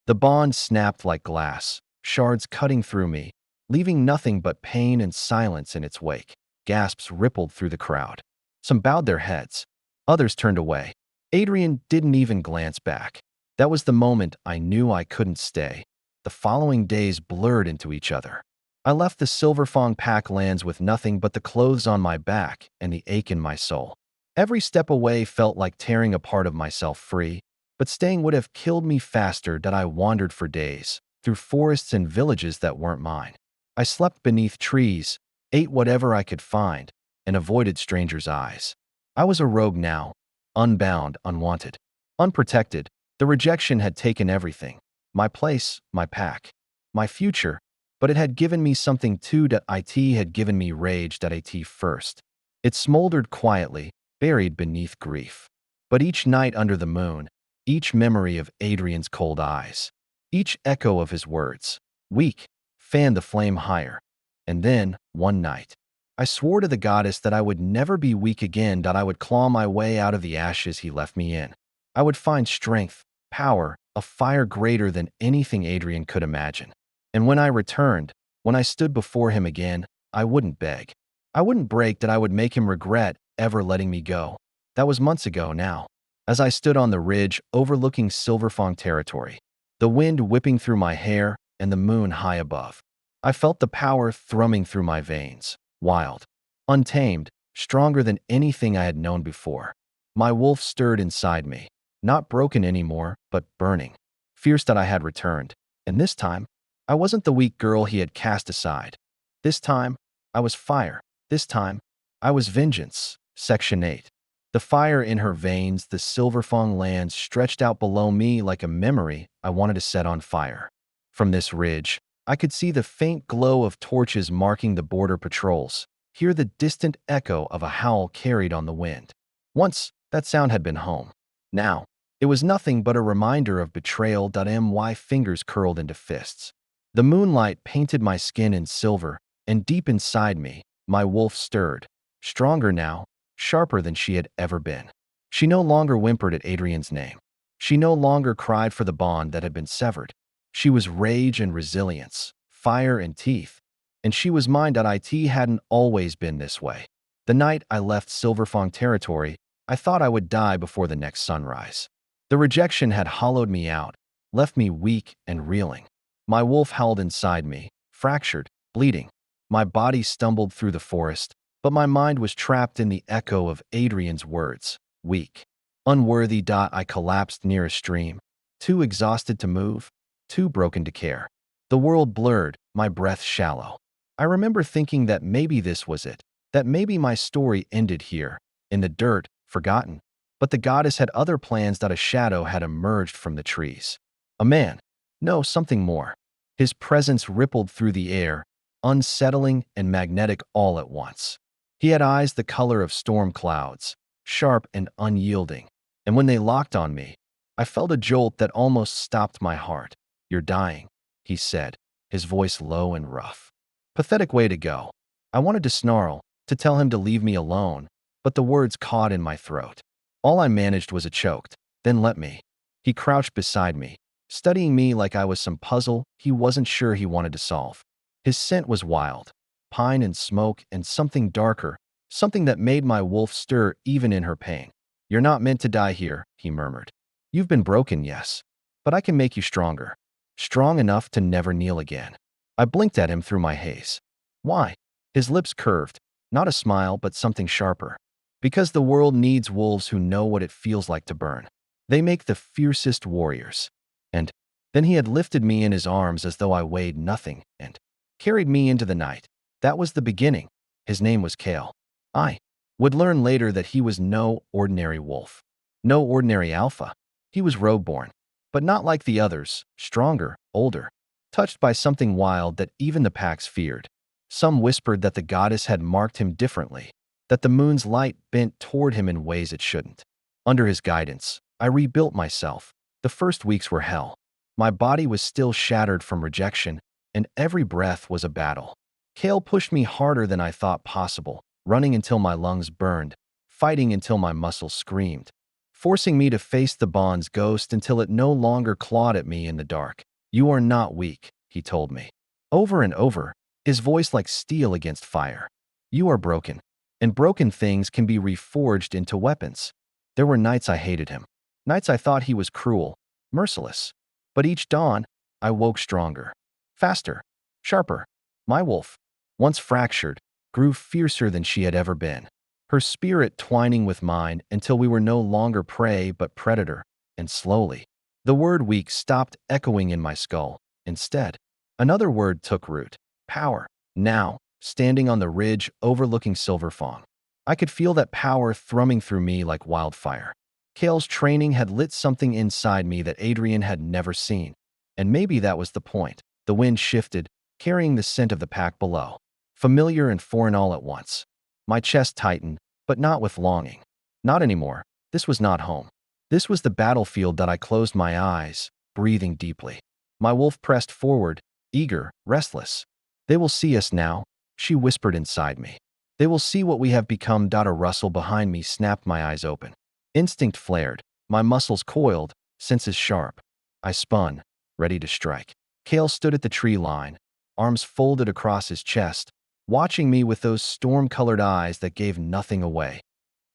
The bond snapped like glass, shards cutting through me, leaving nothing but pain and silence in its wake. Gasps rippled through the crowd. Some bowed their heads. Others turned away. Adrian didn't even glance back. That was the moment I knew I couldn't stay. The following days blurred into each other. I left the Silverfong pack lands with nothing but the clothes on my back and the ache in my soul. Every step away felt like tearing a part of myself free, but staying would have killed me faster that I wandered for days, through forests and villages that weren't mine. I slept beneath trees, ate whatever I could find, and avoided strangers' eyes. I was a rogue now, unbound, unwanted, unprotected. The rejection had taken everything. My place, my pack, my future, but it had given me something too. That it had given me rage. That it first. It smoldered quietly, buried beneath grief. But each night under the moon, each memory of Adrian's cold eyes, each echo of his words, weak, fanned the flame higher. And then, one night, I swore to the goddess that I would never be weak again, that I would claw my way out of the ashes he left me in. I would find strength, power, a fire greater than anything Adrian could imagine. And when I returned, when I stood before him again, I wouldn't beg. I wouldn't break, that I would make him regret ever letting me go. That was months ago now. As I stood on the ridge overlooking Silverfong territory, the wind whipping through my hair and the moon high above, I felt the power thrumming through my veins, wild, untamed, stronger than anything I had known before. My wolf stirred inside me, not broken anymore, but burning, fierce that I had returned. And this time, I wasn't the weak girl he had cast aside. This time, I was fire. This time, I was vengeance. Section 8. The fire in her veins, the Silverfong lands stretched out below me like a memory I wanted to set on fire. From this ridge, I could see the faint glow of torches marking the border patrols, hear the distant echo of a howl carried on the wind. Once, that sound had been home. Now, it was nothing but a reminder of betrayal. My fingers curled into fists. The moonlight painted my skin in silver, and deep inside me, my wolf stirred, stronger now, sharper than she had ever been. She no longer whimpered at Adrian's name. She no longer cried for the bond that had been severed. She was rage and resilience, fire and teeth, and she was mine. It hadn't always been this way. The night I left Silverfong territory, I thought I would die before the next sunrise. The rejection had hollowed me out, left me weak and reeling. My wolf howled inside me, fractured, bleeding. My body stumbled through the forest, but my mind was trapped in the echo of Adrian's words. Weak. Unworthy. I collapsed near a stream, too exhausted to move, too broken to care. The world blurred, my breath shallow. I remember thinking that maybe this was it, that maybe my story ended here, in the dirt, forgotten. But the goddess had other plans. A shadow had emerged from the trees. A man. No, something more. His presence rippled through the air, unsettling and magnetic all at once. He had eyes the color of storm clouds, sharp and unyielding, and when they locked on me, I felt a jolt that almost stopped my heart. "You're dying," he said, his voice low and rough. Pathetic way to go. I wanted to snarl, to tell him to leave me alone, but the words caught in my throat. All I managed was a choked, "Then let me." He crouched beside me, studying me like I was some puzzle he wasn't sure he wanted to solve. His scent was wild, pine and smoke and something darker, something that made my wolf stir even in her pain. "You're not meant to die here," he murmured. "You've been broken, yes, but I can make you stronger. Strong enough to never kneel again." I blinked at him through my haze. "Why?" His lips curved, not a smile but something sharper. "Because the world needs wolves who know what it feels like to burn. They make the fiercest warriors." And then he had lifted me in his arms as though I weighed nothing and carried me into the night. That was the beginning. His name was Kale. I would learn later that he was no ordinary wolf, no ordinary alpha. He was road-born, but not like the others, stronger, older, touched by something wild that even the packs feared. Some whispered that the goddess had marked him differently, that the moon's light bent toward him in ways it shouldn't. Under his guidance, I rebuilt myself. The first weeks were hell. My body was still shattered from rejection, and every breath was a battle. Kale pushed me harder than I thought possible, running until my lungs burned, fighting until my muscles screamed, forcing me to face the bond's ghost until it no longer clawed at me in the dark. "You are not weak," he told me. Over and over, his voice like steel against fire. "You are broken, and broken things can be reforged into weapons." There were nights I hated him, nights I thought he was cruel, merciless. But each dawn, I woke stronger, faster, sharper. My wolf, once fractured, grew fiercer than she had ever been, her spirit twining with mine until we were no longer prey but predator, and slowly, the word weak stopped echoing in my skull. Instead, another word took root: power. Now, standing on the ridge overlooking Silverfong, I could feel that power thrumming through me like wildfire. Kale's training had lit something inside me that Adrian had never seen, and maybe that was the point. The wind shifted, carrying the scent of the pack below, familiar and foreign all at once. My chest tightened, but not with longing. Not anymore. This was not home. This was the battlefield. I closed my eyes, breathing deeply. My wolf pressed forward, eager, restless. "They will see us now," she whispered inside me. "They will see what we have become." A rustle behind me snapped my eyes open. Instinct flared, my muscles coiled, senses sharp. I spun, ready to strike. Kale stood at the tree line, arms folded across his chest, watching me with those storm-colored eyes that gave nothing away.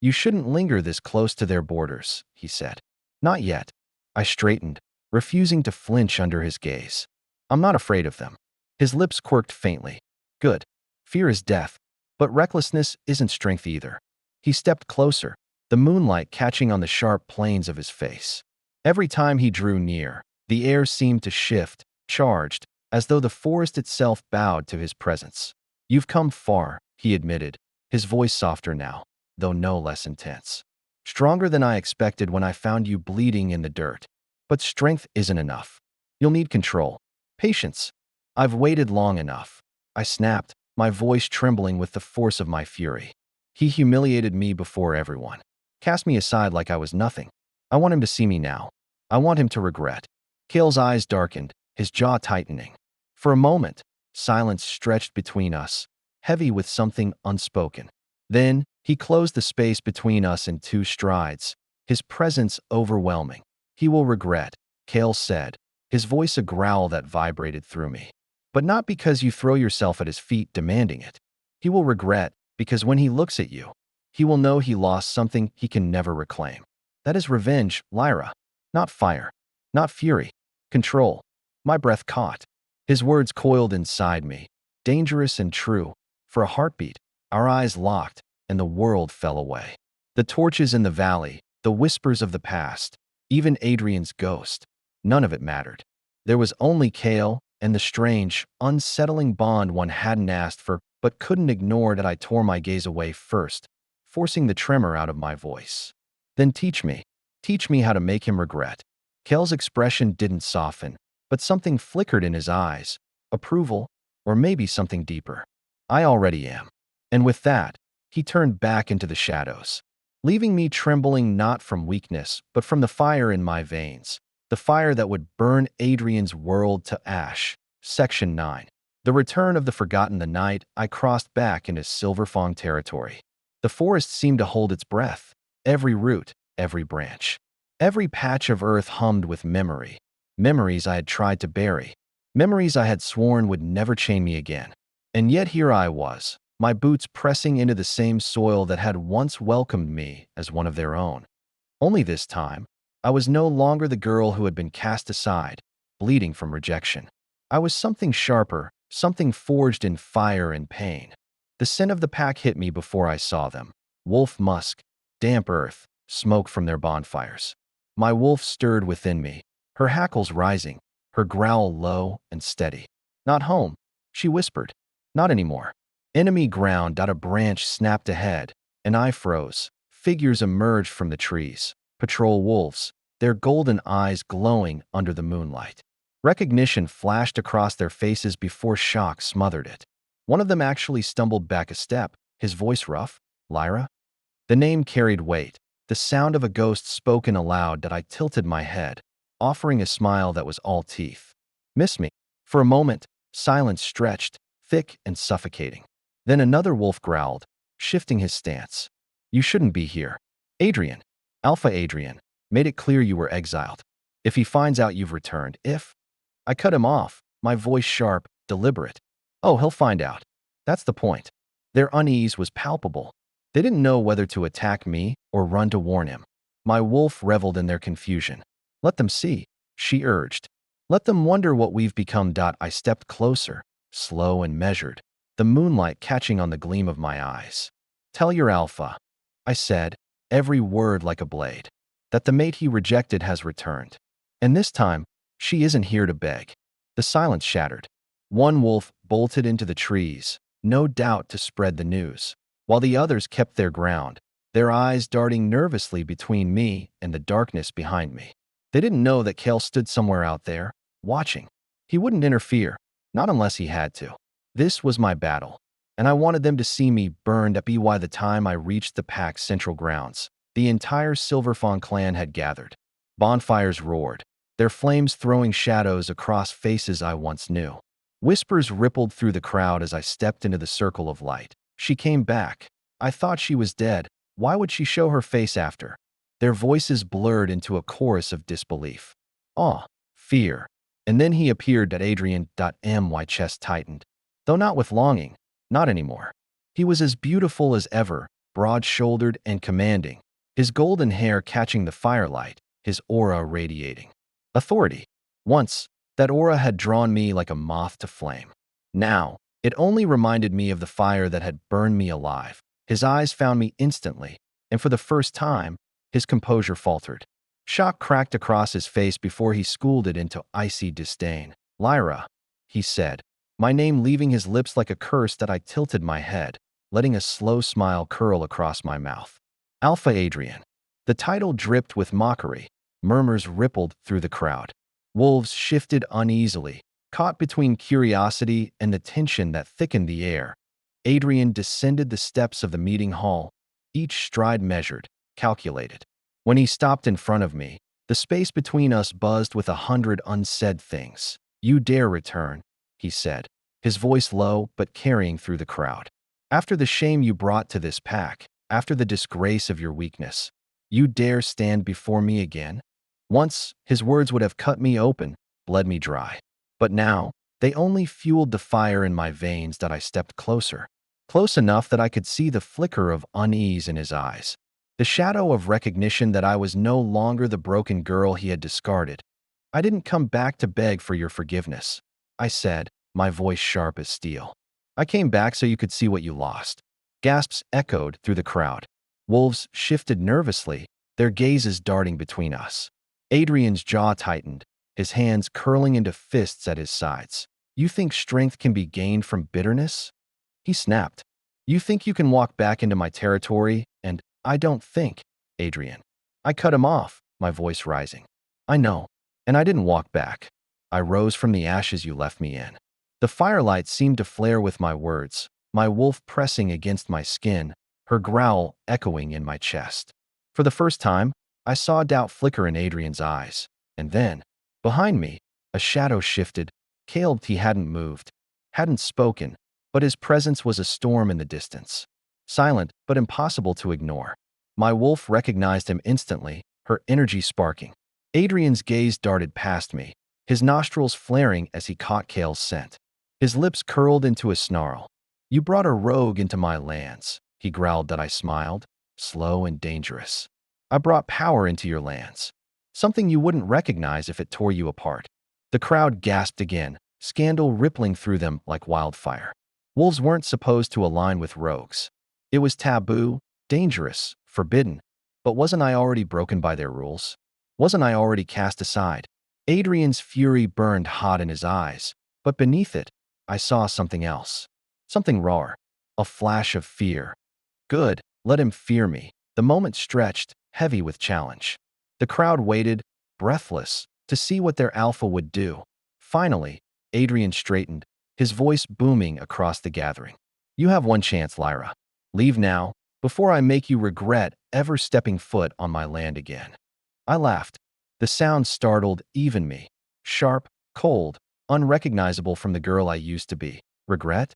"You shouldn't linger this close to their borders," he said. "Not yet." I straightened, refusing to flinch under his gaze. "I'm not afraid of them." His lips quirked faintly. "Good. Fear is death, but recklessness isn't strength either." He stepped closer, the moonlight catching on the sharp planes of his face. Every time he drew near, the air seemed to shift, charged, as though the forest itself bowed to his presence. "You've come far," he admitted, his voice softer now, though no less intense. "Stronger than I expected when I found you bleeding in the dirt. But strength isn't enough. You'll need control. Patience. I've waited long enough." I snapped, my voice trembling with the force of my fury. He humiliated me before everyone, cast me aside like I was nothing. I want him to see me now. I want him to regret. Kale's eyes darkened, his jaw tightening. For a moment, silence stretched between us, heavy with something unspoken. Then, he closed the space between us in 2 strides, his presence overwhelming. "He will regret," Kale said, his voice a growl that vibrated through me. "But not because you throw yourself at his feet demanding it. He will regret because when he looks at you, he will know he lost something he can never reclaim. That is revenge, Lyra. Not fire. Not fury. Control." My breath caught. His words coiled inside me, dangerous and true. For a heartbeat, our eyes locked, and the world fell away. The torches in the valley, the whispers of the past, even Adrian's ghost, none of it mattered. There was only Kale and the strange, unsettling bond one hadn't asked for but couldn't ignore. That I tore my gaze away first, forcing the tremor out of my voice. "Then teach me how to make him regret." Kale's expression didn't soften, but something flickered in his eyes, approval, or maybe something deeper. "I already am." And with that, he turned back into the shadows, leaving me trembling not from weakness, but from the fire in my veins, the fire that would burn Adrian's world to ash. Section 9. The Return of the Forgotten. The night I crossed back into Silverfong territory. The forest seemed to hold its breath, every root, every branch. Every patch of earth hummed with memory, memories I had tried to bury, memories I had sworn would never chain me again. And yet here I was, my boots pressing into the same soil that had once welcomed me as one of their own. Only this time, I was no longer the girl who had been cast aside, bleeding from rejection. I was something sharper, something forged in fire and pain. The scent of the pack hit me before I saw them. Wolf musk, damp earth, smoke from their bonfires. My wolf stirred within me, her hackles rising, her growl low and steady. "Not home," she whispered. "Not anymore." Enemy ground. A branch snapped ahead, and I froze. Figures emerged from the trees. Patrol wolves, their golden eyes glowing under the moonlight. Recognition flashed across their faces before shock smothered it. One of them actually stumbled back a step, his voice rough. "Lyra?" The name carried weight, the sound of a ghost spoken aloud. That I tilted my head, offering a smile that was all teeth. "Miss me?" For a moment, silence stretched, thick and suffocating. Then another wolf growled, shifting his stance. "You shouldn't be here. Adrian, Alpha Adrian, made it clear you were exiled. If he finds out you've returned, if—" I cut him off, my voice sharp, deliberate. "Oh, he'll find out. That's the point." Their unease was palpable. They didn't know whether to attack me or run to warn him. My wolf reveled in their confusion. "Let them see," she urged. "Let them wonder what we've become." I stepped closer, slow and measured, the moonlight catching on the gleam of my eyes. "Tell your alpha," I said, every word like a blade, "that the mate he rejected has returned. And this time, she isn't here to beg." The silence shattered. One wolf bolted into the trees, no doubt to spread the news, while the others kept their ground, their eyes darting nervously between me and the darkness behind me. They didn't know that Kale stood somewhere out there, watching. He wouldn't interfere, not unless he had to. This was my battle, and I wanted them to see me burned up. By the time I reached the pack's central grounds, the entire Silverfong clan had gathered. Bonfires roared, their flames throwing shadows across faces I once knew. Whispers rippled through the crowd as I stepped into the circle of light. "She came back. I thought she was dead. Why would she show her face after?" Their voices blurred into a chorus of disbelief. Awe, fear. And then he appeared. Adrian. My chest tightened. Though not with longing, not anymore. He was as beautiful as ever, broad-shouldered and commanding, his golden hair catching the firelight, his aura radiating authority. Once, that aura had drawn me like a moth to flame. Now, it only reminded me of the fire that had burned me alive. His eyes found me instantly, and for the first time, his composure faltered. Shock cracked across his face before he schooled it into icy disdain. "Lyra," he said, my name leaving his lips like a curse. That I tilted my head, letting a slow smile curl across my mouth. "Alpha Adrian." The title dripped with mockery. Murmurs rippled through the crowd. Wolves shifted uneasily, caught between curiosity and the tension that thickened the air. Adrian descended the steps of the meeting hall, each stride measured, calculated. When he stopped in front of me, the space between us buzzed with 100 unsaid things. "You dare return," he said, his voice low but carrying through the crowd. After the shame you brought to this pack, after the disgrace of your weakness, you dare stand before me again? Once, his words would have cut me open, bled me dry. But now, they only fueled the fire in my veins that I stepped closer. Close enough that I could see the flicker of unease in his eyes. The shadow of recognition that I was no longer the broken girl he had discarded. I didn't come back to beg for your forgiveness, I said, my voice sharp as steel. I came back so you could see what you lost. Gasps echoed through the crowd. Wolves shifted nervously, their gazes darting between us. Adrian's jaw tightened, his hands curling into fists at his sides. You think strength can be gained from bitterness? He snapped. You think you can walk back into my territory, and I don't think, Adrian. I cut him off, my voice rising. I know, and I didn't walk back. I rose from the ashes you left me in. The firelight seemed to flare with my words, my wolf pressing against my skin, her growl echoing in my chest. For the first time, I saw doubt flicker in Adrian's eyes, and then, behind me, a shadow shifted. Caleb, he hadn't moved, hadn't spoken, but his presence was a storm in the distance. Silent, but impossible to ignore. My wolf recognized him instantly, her energy sparking. Adrian's gaze darted past me, his nostrils flaring as he caught Kale's scent. His lips curled into a snarl. You brought a rogue into my lands, he growled. That I smiled, slow and dangerous. I brought power into your lands, something you wouldn't recognize if it tore you apart. The crowd gasped again, scandal rippling through them like wildfire. Wolves weren't supposed to align with rogues. It was taboo, dangerous, forbidden. But wasn't I already broken by their rules? Wasn't I already cast aside? Adrian's fury burned hot in his eyes, but beneath it, I saw something else. Something rawer. A flash of fear. Good, let him fear me. The moment stretched, heavy with challenge. The crowd waited, breathless, to see what their alpha would do. Finally, Adrian straightened, his voice booming across the gathering. You have one chance, Lyra. Leave now, before I make you regret ever stepping foot on my land again. I laughed. The sound startled even me. Sharp, cold, unrecognizable from the girl I used to be. Regret?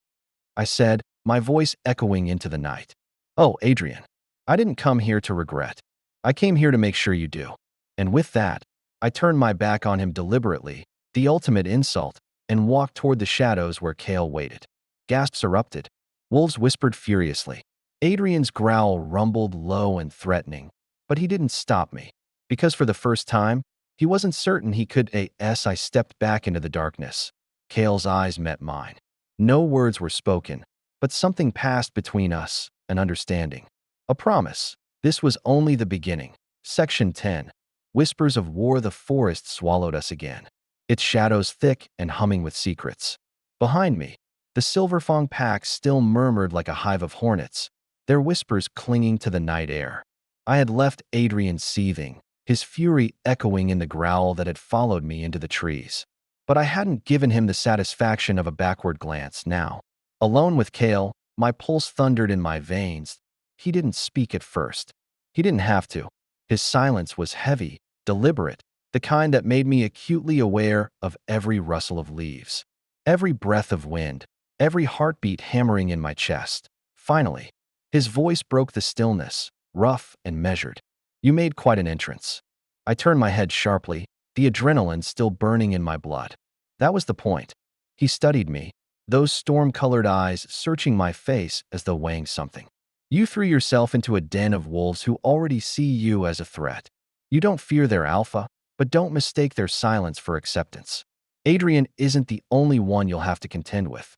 I said, my voice echoing into the night. Oh, Adrian, I didn't come here to regret. I came here to make sure you do. And with that, I turned my back on him deliberately, the ultimate insult, and walked toward the shadows where Kale waited. Gasps erupted. Wolves whispered furiously. Adrian's growl rumbled low and threatening, but he didn't stop me. Because for the first time, he wasn't certain he could. As I stepped back into the darkness, Kale's eyes met mine. No words were spoken, but something passed between us, an understanding. A promise. This was only the beginning. Section 10. Whispers of war. The forest swallowed us again, its shadows thick and humming with secrets. Behind me, the Silverfang pack still murmured like a hive of hornets, their whispers clinging to the night air. I had left Adrian seething, his fury echoing in the growl that had followed me into the trees. But I hadn't given him the satisfaction of a backward glance now. Alone with Kale, my pulse thundered in my veins. He didn't speak at first. He didn't have to. His silence was heavy, deliberate, the kind that made me acutely aware of every rustle of leaves, every breath of wind, every heartbeat hammering in my chest. Finally, his voice broke the stillness, rough and measured. You made quite an entrance. I turned my head sharply, the adrenaline still burning in my blood. That was the point. He studied me, those storm-colored eyes searching my face as though weighing something. You threw yourself into a den of wolves who already see you as a threat. You don't fear their alpha, but don't mistake their silence for acceptance. Adrian isn't the only one you'll have to contend with.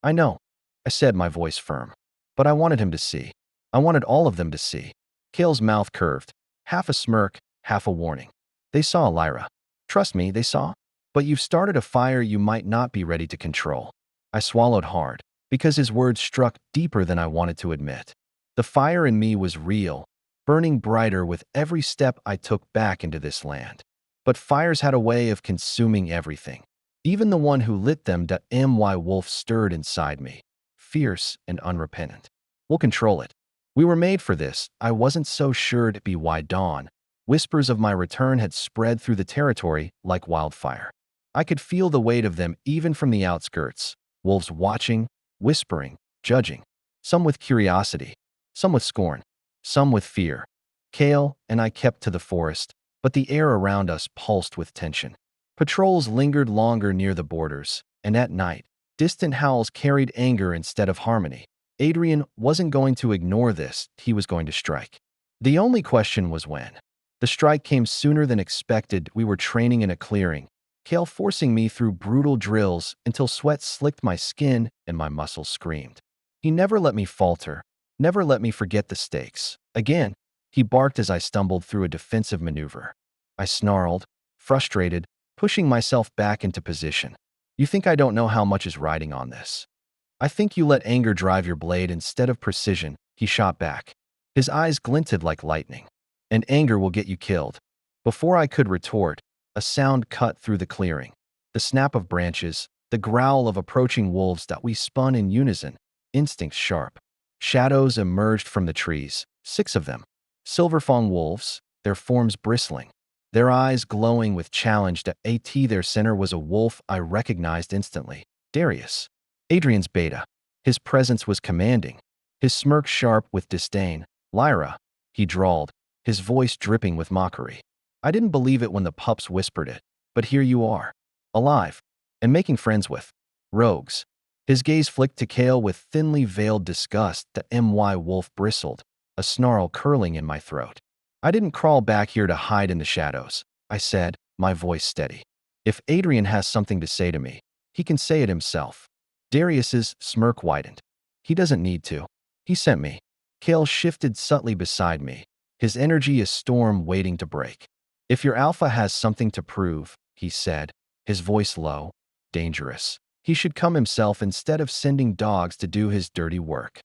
I know, I said, my voice firm. But I wanted him to see. I wanted all of them to see. Kale's mouth curved, half a smirk, half a warning. They saw, Lyra. Trust me, they saw. But you've started a fire you might not be ready to control. I swallowed hard, because his words struck deeper than I wanted to admit. The fire in me was real, burning brighter with every step I took back into this land. But fires had a way of consuming everything, even the one who lit them. My wolf stirred inside me, fierce and unrepentant. We'll control it. We were made for this. I wasn't so sure it'd be why dawn. Whispers of my return had spread through the territory like wildfire. I could feel the weight of them even from the outskirts, wolves watching, whispering, judging. some with curiosity, some with scorn, some with fear. Kale and I kept to the forest, but the air around us pulsed with tension. Patrols lingered longer near the borders, and at night, distant howls carried anger instead of harmony. Adrian wasn't going to ignore this, he was going to strike. The only question was when. The strike came sooner than expected. We were training in a clearing, Kale forcing me through brutal drills until sweat slicked my skin and my muscles screamed. He never let me falter, never let me forget the stakes. Again, he barked as I stumbled through a defensive maneuver. I snarled, frustrated, pushing myself back into position. You think I don't know how much is riding on this? I think you let anger drive your blade instead of precision, he shot back. His eyes glinted like lightning. And anger will get you killed. Before I could retort, a sound cut through the clearing. The snap of branches, the growl of approaching wolves that we spun in unison, instincts sharp. Shadows emerged from the trees, 6 of them. Silverfang wolves, their forms bristling, their eyes glowing with challenge. Their center was a wolf I recognized instantly, Darius. Adrian's beta. His presence was commanding, his smirk sharp with disdain. Lyra, he drawled, his voice dripping with mockery. I didn't believe it when the pups whispered it, but here you are, alive, and making friends with rogues. His gaze flicked to Kale with thinly veiled disgust. The wolf bristled, a snarl curling in my throat. I didn't crawl back here to hide in the shadows, I said, my voice steady. If Adrian has something to say to me, he can say it himself. Darius's smirk widened. He doesn't need to. He sent me. Kale shifted subtly beside me, his energy a storm waiting to break. If your alpha has something to prove, he said, his voice low, dangerous, he should come himself instead of sending dogs to do his dirty work.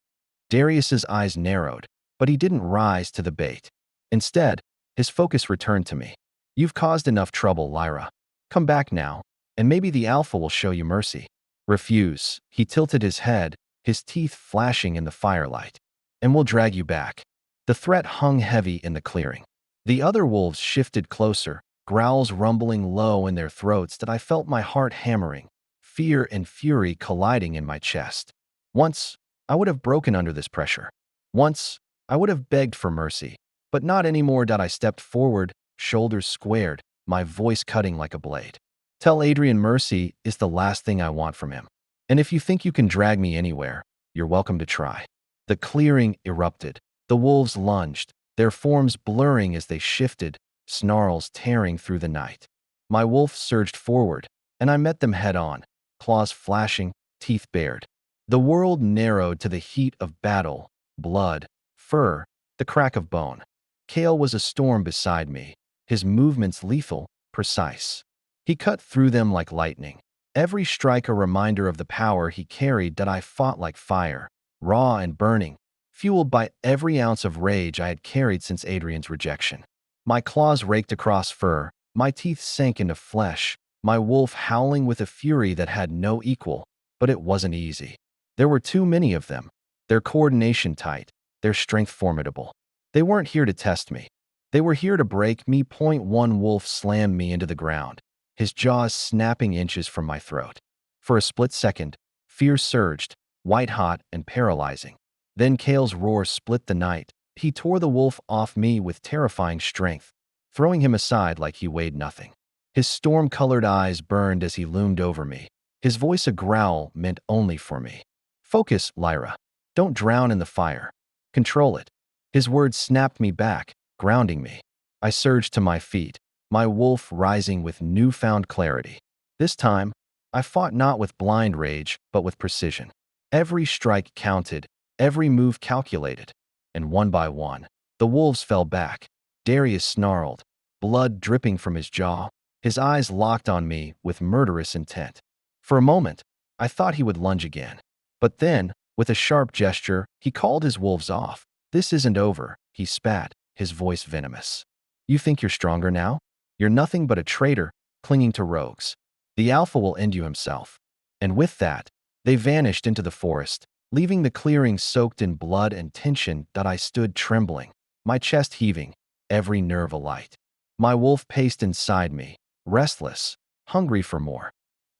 Darius's eyes narrowed, but he didn't rise to the bait. Instead, his focus returned to me. You've caused enough trouble, Lyra. Come back now, and maybe the alpha will show you mercy. Refuse. He tilted his head, his teeth flashing in the firelight. And we'll drag you back. The threat hung heavy in the clearing. The other wolves shifted closer, growls rumbling low in their throats that I felt my heart hammering, fear and fury colliding in my chest. Once, I would have broken under this pressure. Once, I would have begged for mercy, but not anymore. I stepped forward, shoulders squared, my voice cutting like a blade. Tell Adrian mercy is the last thing I want from him. And if you think you can drag me anywhere, you're welcome to try. The clearing erupted. The wolves lunged, their forms blurring as they shifted, snarls tearing through the night. My wolf surged forward, and I met them head-on, claws flashing, teeth bared. The world narrowed to the heat of battle, blood, fur, the crack of bone. Kale was a storm beside me, his movements lethal, precise. He cut through them like lightning, every strike a reminder of the power he carried. That I fought like fire, raw and burning, fueled by every ounce of rage I had carried since Adrian's rejection. My claws raked across fur, my teeth sank into flesh, my wolf howling with a fury that had no equal, but it wasn't easy. There were too many of them, their coordination tight, their strength formidable. They weren't here to test me. They were here to break me. One wolf slammed me into the ground, his jaws snapping inches from my throat. For a split second, fear surged, white-hot and paralyzing. Then Kale's roar split the night. He tore the wolf off me with terrifying strength, throwing him aside like he weighed nothing. His storm-colored eyes burned as he loomed over me, his voice a growl meant only for me. Focus, Lyra. Don't drown in the fire. Control it. His words snapped me back, grounding me. I surged to my feet, my wolf rising with newfound clarity. This time, I fought not with blind rage, but with precision. Every strike counted, every move calculated. And one by one, the wolves fell back. Darius snarled, blood dripping from his jaw, his eyes locked on me with murderous intent. For a moment, I thought he would lunge again. But then, with a sharp gesture, he called his wolves off. This isn't over, he spat, his voice venomous. You think you're stronger now? You're nothing but a traitor, clinging to rogues. The alpha will end you himself. And with that, they vanished into the forest, leaving the clearing soaked in blood and tension. That I stood trembling, my chest heaving, every nerve alight. My wolf paced inside me, restless, hungry for more.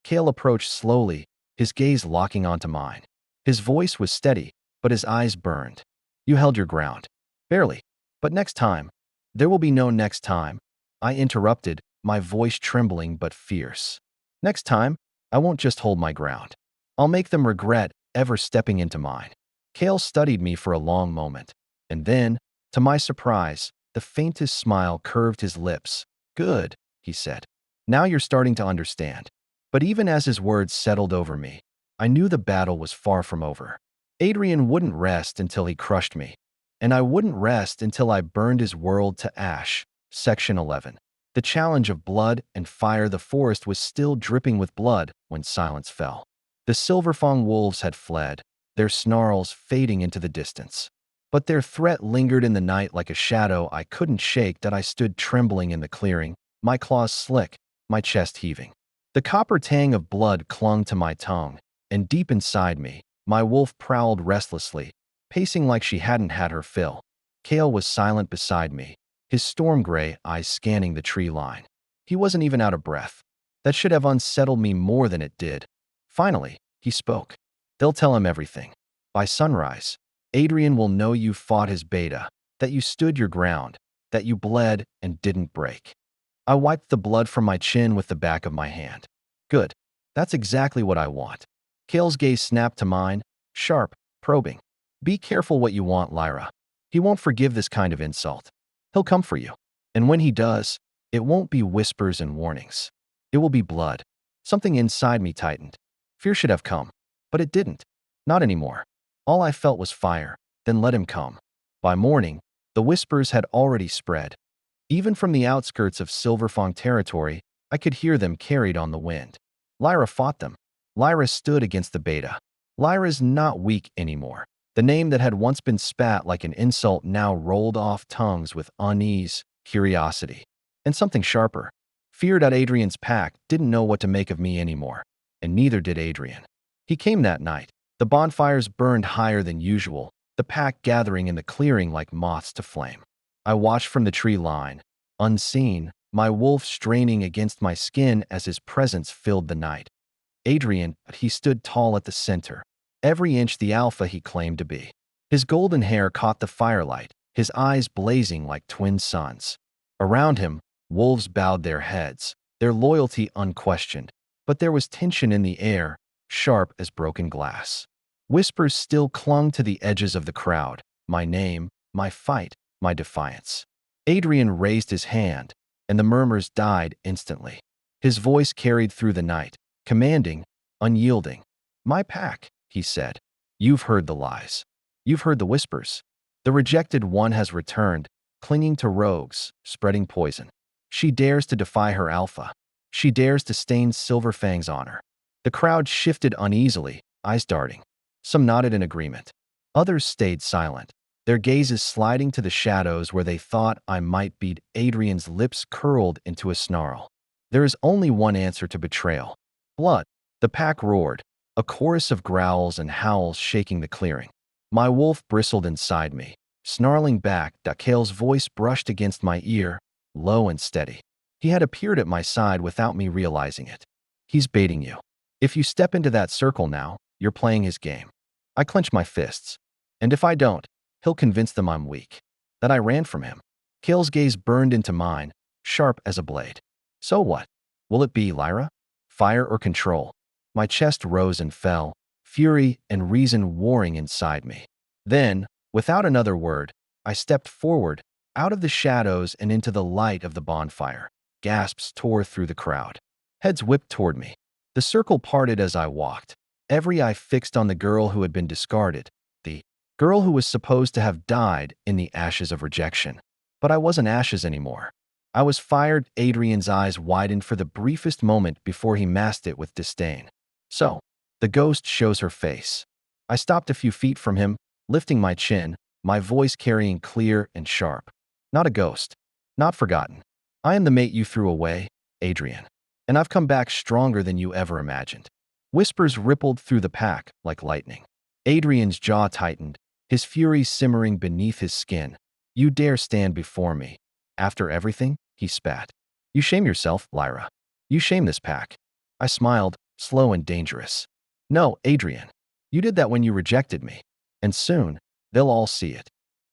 Kale approached slowly, his gaze locking onto mine. His voice was steady, but his eyes burned. You held your ground. Barely. But next time. There will be no next time. I interrupted, my voice trembling but fierce. Next time, I won't just hold my ground. I'll make them regret ever stepping into mine. Kale studied me for a long moment. And then, to my surprise, the faintest smile curved his lips. Good, he said. Now you're starting to understand. But even as his words settled over me, I knew the battle was far from over. Adrian wouldn't rest until he crushed me. And I wouldn't rest until I burned his world to ash. Section 11. The challenge of blood and fire. The forest was still dripping with blood when silence fell. The Silverfang wolves had fled, their snarls fading into the distance. But their threat lingered in the night like a shadow I couldn't shake. That I stood trembling in the clearing, my claws slick, my chest heaving. The copper tang of blood clung to my tongue, and deep inside me, my wolf prowled restlessly, pacing like she hadn't had her fill. Kale was silent beside me, his storm-gray eyes scanning the tree line. He wasn't even out of breath. That should have unsettled me more than it did. Finally, he spoke. They'll tell him everything. By sunrise, Adrian will know you fought his beta, that you stood your ground, that you bled and didn't break. I wiped the blood from my chin with the back of my hand. Good. That's exactly what I want. Kale's gaze snapped to mine, sharp, probing. Be careful what you want, Lyra. He won't forgive this kind of insult. He'll come for you. And when he does, it won't be whispers and warnings. It will be blood. Something inside me tightened. Fear should have come. But it didn't. Not anymore. All I felt was fire. Then let him come. By morning, the whispers had already spread. Even from the outskirts of Silverfang territory, I could hear them carried on the wind. Lyra fought them. Lyra stood against the beta. Lyra's not weak anymore. The name that had once been spat like an insult now rolled off tongues with unease, curiosity, and something sharper. Feared that Adrian's pack didn't know what to make of me anymore, and neither did Adrian. He came that night. The bonfires burned higher than usual, the pack gathering in the clearing like moths to flame. I watched from the tree line, unseen, my wolf straining against my skin as his presence filled the night. Adrian, he stood tall at the center, every inch the alpha he claimed to be. His golden hair caught the firelight, his eyes blazing like twin suns. Around him, wolves bowed their heads, their loyalty unquestioned, but there was tension in the air, sharp as broken glass. Whispers still clung to the edges of the crowd, my name, my fight, my defiance. Adrian raised his hand, and the murmurs died instantly. His voice carried through the night, commanding, unyielding. My pack, he said. You've heard the lies. You've heard the whispers. The rejected one has returned, clinging to rogues, spreading poison. She dares to defy her alpha. She dares to stain Silverfang's honor. The crowd shifted uneasily, eyes darting. Some nodded in agreement. Others stayed silent, their gazes sliding to the shadows where they thought I might beat. Adrian's lips curled into a snarl. There is only one answer to betrayal. Blood. The pack roared, a chorus of growls and howls shaking the clearing. My wolf bristled inside me, snarling back. Kale's voice brushed against my ear, low and steady. He had appeared at my side without me realizing it. He's baiting you. If you step into that circle now, you're playing his game. I clench my fists. And if I don't, he'll convince them I'm weak, that I ran from him. Kale's gaze burned into mine, sharp as a blade. So what? Will it be, Lyra? Fire or control? My chest rose and fell, fury and reason warring inside me. Then, without another word, I stepped forward, out of the shadows and into the light of the bonfire. Gasps tore through the crowd. Heads whipped toward me. The circle parted as I walked, every eye fixed on the girl who had been discarded, the girl who was supposed to have died in the ashes of rejection. But I wasn't ashes anymore. I was fired. Adrian's eyes widened for the briefest moment before he masked it with disdain. So, the ghost shows her face. I stopped a few feet from him, lifting my chin, my voice carrying clear and sharp. Not a ghost. Not forgotten. I am the mate you threw away, Adrian. And I've come back stronger than you ever imagined. Whispers rippled through the pack like lightning. Adrian's jaw tightened, his fury simmering beneath his skin. You dare stand before me? After everything? He spat. You shame yourself, Lyra. You shame this pack. I smiled, slow and dangerous. No, Adrian. You did that when you rejected me. And soon, they'll all see it.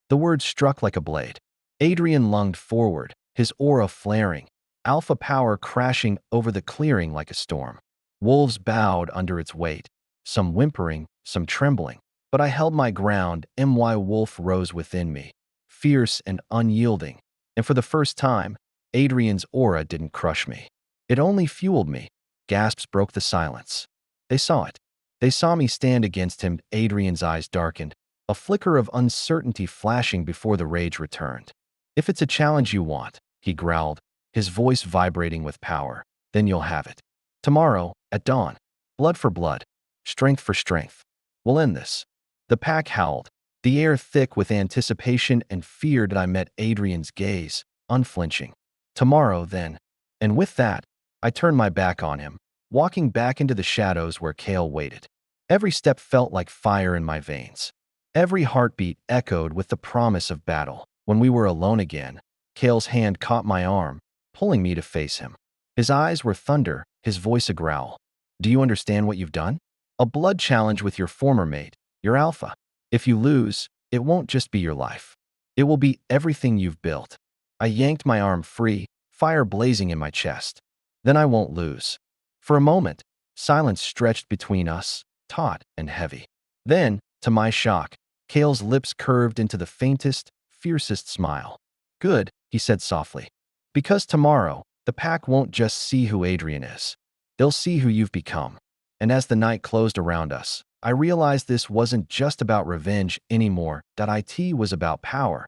The words struck like a blade. Adrian lunged forward, his aura flaring, alpha power crashing over the clearing like a storm. Wolves bowed under its weight, some whimpering, some trembling. But I held my ground. Wolf rose within me, fierce and unyielding. And for the first time, Adrian's aura didn't crush me. It only fueled me. Gasps broke the silence. They saw it. They saw me stand against him. Adrian's eyes darkened, a flicker of uncertainty flashing before the rage returned. If it's a challenge you want, he growled, his voice vibrating with power, then you'll have it. Tomorrow, at dawn. Blood for blood. Strength for strength. We'll end this. The pack howled, the air thick with anticipation and fear. I met Adrian's gaze, unflinching. Tomorrow, then. And with that, I turned my back on him, walking back into the shadows where Kale waited. Every step felt like fire in my veins. Every heartbeat echoed with the promise of battle. When we were alone again, Kale's hand caught my arm, pulling me to face him. His eyes were thunder, his voice a growl. Do you understand what you've done? A blood challenge with your former mate, your alpha. If you lose, it won't just be your life. It will be everything you've built. I yanked my arm free, fire blazing in my chest. Then I won't lose. For a moment, silence stretched between us, taut and heavy. Then, to my shock, Kale's lips curved into the faintest, fiercest smile. Good, he said softly. Because tomorrow, the pack won't just see who Adrian is. They'll see who you've become. And as the night closed around us, I realized this wasn't just about revenge anymore. It was about power,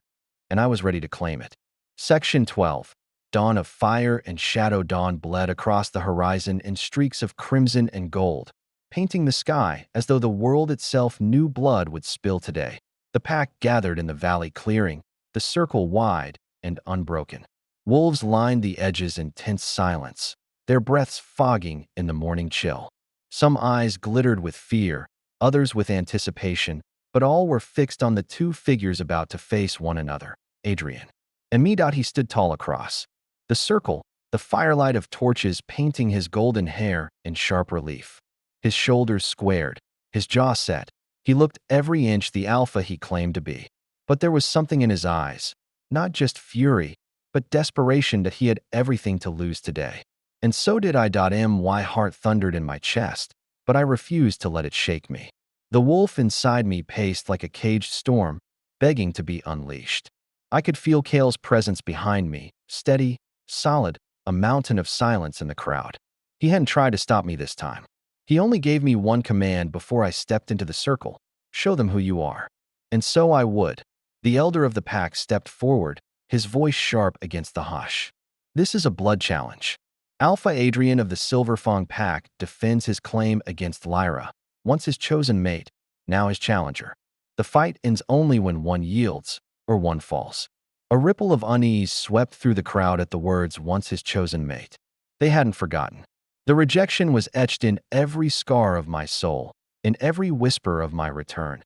and I was ready to claim it. Section 12. Dawn of fire and shadow. Dawn bled across the horizon in streaks of crimson and gold, painting the sky as though the world itself knew blood would spill today. The pack gathered in the valley clearing, the circle wide and unbroken. Wolves lined the edges in tense silence, their breaths fogging in the morning chill. Some eyes glittered with fear, others with anticipation, but all were fixed on the two figures about to face one another, Adrian and me. He stood tall across the circle, the firelight of torches painting his golden hair in sharp relief. His shoulders squared, his jaw set. He looked every inch the alpha he claimed to be. But there was something in his eyes, not just fury, but desperation that he had everything to lose today. And so did I. My heart thundered in my chest, but I refused to let it shake me. The wolf inside me paced like a caged storm, begging to be unleashed. I could feel Kale's presence behind me, steady, solid, a mountain of silence in the crowd. He hadn't tried to stop me this time. He only gave me one command before I stepped into the circle: show them who you are. And so I would. The elder of the pack stepped forward, his voice sharp against the hush. This is a blood challenge. Alpha Adrian of the Silver Fang pack defends his claim against Lyra, once his chosen mate, now his challenger. The fight ends only when one yields or one falls. A ripple of unease swept through the crowd at the words "once his chosen mate." They hadn't forgotten. The rejection was etched in every scar of my soul, in every whisper of my return.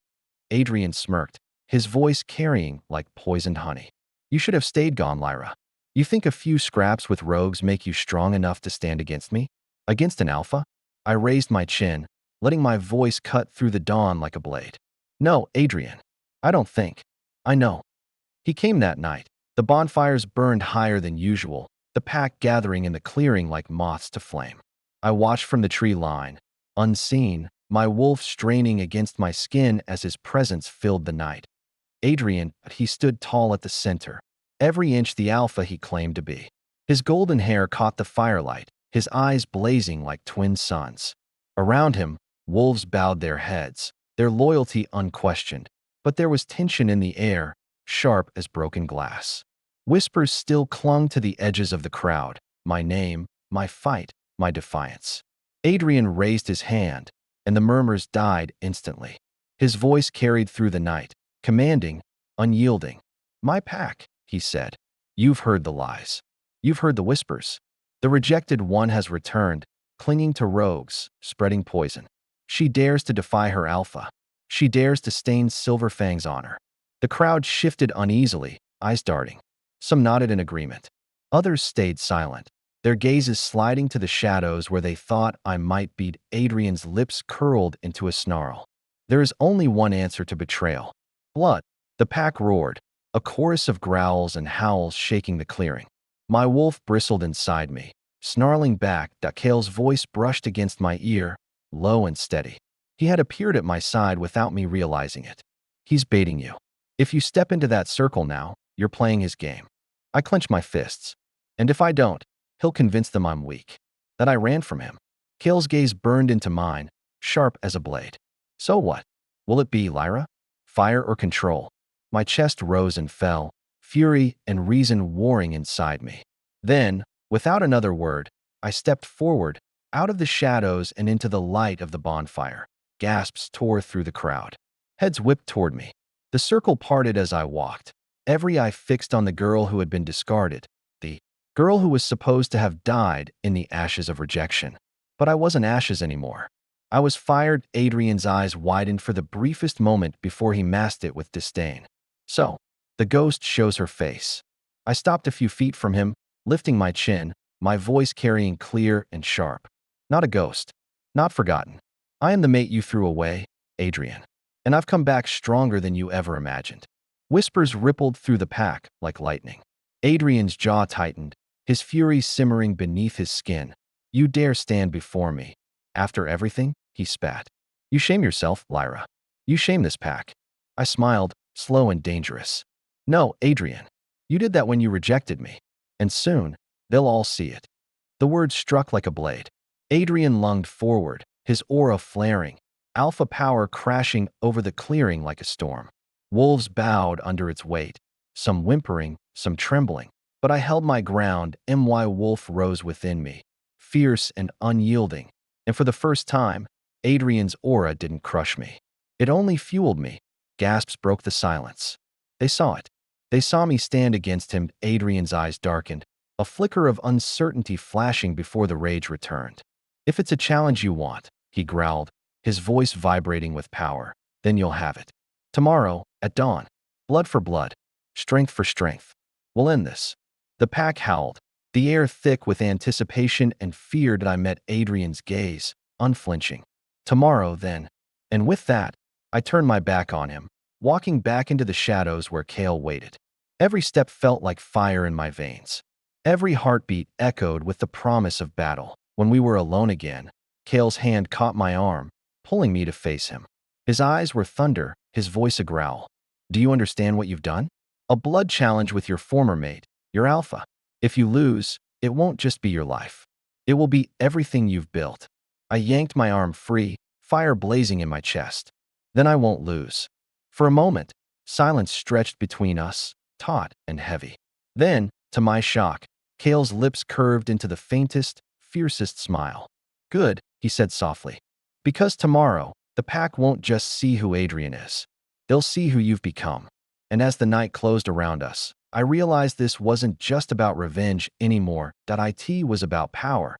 Adrian smirked, his voice carrying like poisoned honey. You should have stayed gone, Lyra. You think a few scraps with rogues make you strong enough to stand against me? Against an alpha? I raised my chin, letting my voice cut through the dawn like a blade. No, Adrian. I don't think. I know. He came that night. The bonfires burned higher than usual, the pack gathering in the clearing like moths to flame. I watched from the tree line, unseen, my wolf straining against my skin as his presence filled the night. Adrian, he stood tall at the center, every inch the alpha he claimed to be. His golden hair caught the firelight, his eyes blazing like twin suns. Around him, wolves bowed their heads, their loyalty unquestioned, but there was tension in the air, sharp as broken glass. Whispers still clung to the edges of the crowd, my name, my fight, my defiance. Adrian raised his hand, and the murmurs died instantly. His voice carried through the night, commanding, unyielding. My pack, he said. You've heard the lies. You've heard the whispers. The rejected one has returned, clinging to rogues, spreading poison. She dares to defy her alpha. She dares to stain Silverfang's honor. The crowd shifted uneasily, eyes darting. Some nodded in agreement. Others stayed silent, their gazes sliding to the shadows where they thought I might be. Adrian's lips curled into a snarl. There is only one answer to betrayal. Blood. The pack roared, a chorus of growls and howls shaking the clearing. My wolf bristled inside me, snarling back. Kale's voice brushed against my ear, low and steady. He had appeared at my side without me realizing it. He's baiting you. If you step into that circle now, you're playing his game. I clench my fists. And if I don't, he'll convince them I'm weak. That I ran from him. Kale's gaze burned into mine, sharp as a blade. So what? Will it be, Lyra? Fire or control? My chest rose and fell, fury and reason warring inside me. Then, without another word, I stepped forward, out of the shadows and into the light of the bonfire. Gasps tore through the crowd. Heads whipped toward me. The circle parted as I walked, every eye fixed on the girl who had been discarded, the girl who was supposed to have died in the ashes of rejection. But I wasn't ashes anymore. I was fired. Adrian's eyes widened for the briefest moment before he masked it with disdain. So, the ghost shows her face. I stopped a few feet from him, lifting my chin, my voice carrying clear and sharp. Not a ghost. Not forgotten. I am the mate you threw away, Adrian. And I've come back stronger than you ever imagined. Whispers rippled through the pack like lightning. Adrian's jaw tightened, his fury simmering beneath his skin. You dare stand before me? After everything? He spat. You shame yourself, Lyra. You shame this pack. I smiled, slow and dangerous. No, Adrian. You did that when you rejected me. And soon, they'll all see it. The words struck like a blade. Adrian lunged forward, his aura flaring, alpha power crashing over the clearing like a storm. Wolves bowed under its weight, some whimpering, some trembling. But I held my ground. My wolf rose within me, fierce and unyielding. And for the first time, Adrian's aura didn't crush me. It only fueled me. Gasps broke the silence. They saw it. They saw me stand against him. Adrian's eyes darkened, a flicker of uncertainty flashing before the rage returned. If it's a challenge you want, he growled, his voice vibrating with power, then you'll have it. Tomorrow, at dawn. Blood for blood. Strength for strength. We'll end this. The pack howled, the air thick with anticipation and fear. I met Adrian's gaze, unflinching. Tomorrow, then. And with that, I turned my back on him, walking back into the shadows where Kale waited. Every step felt like fire in my veins. Every heartbeat echoed with the promise of battle. When we were alone again, Kale's hand caught my arm, pulling me to face him. His eyes were thunder, his voice a growl. Do you understand what you've done? A blood challenge with your former mate, your alpha. If you lose, it won't just be your life. It will be everything you've built. I yanked my arm free, fire blazing in my chest. Then I won't lose. For a moment, silence stretched between us, taut and heavy. Then, to my shock, Kale's lips curved into the faintest, fiercest smile. Good, he said softly. Because tomorrow, the pack won't just see who Adrian is. They'll see who you've become. And as the night closed around us, I realized this wasn't just about revenge anymore. It was about power,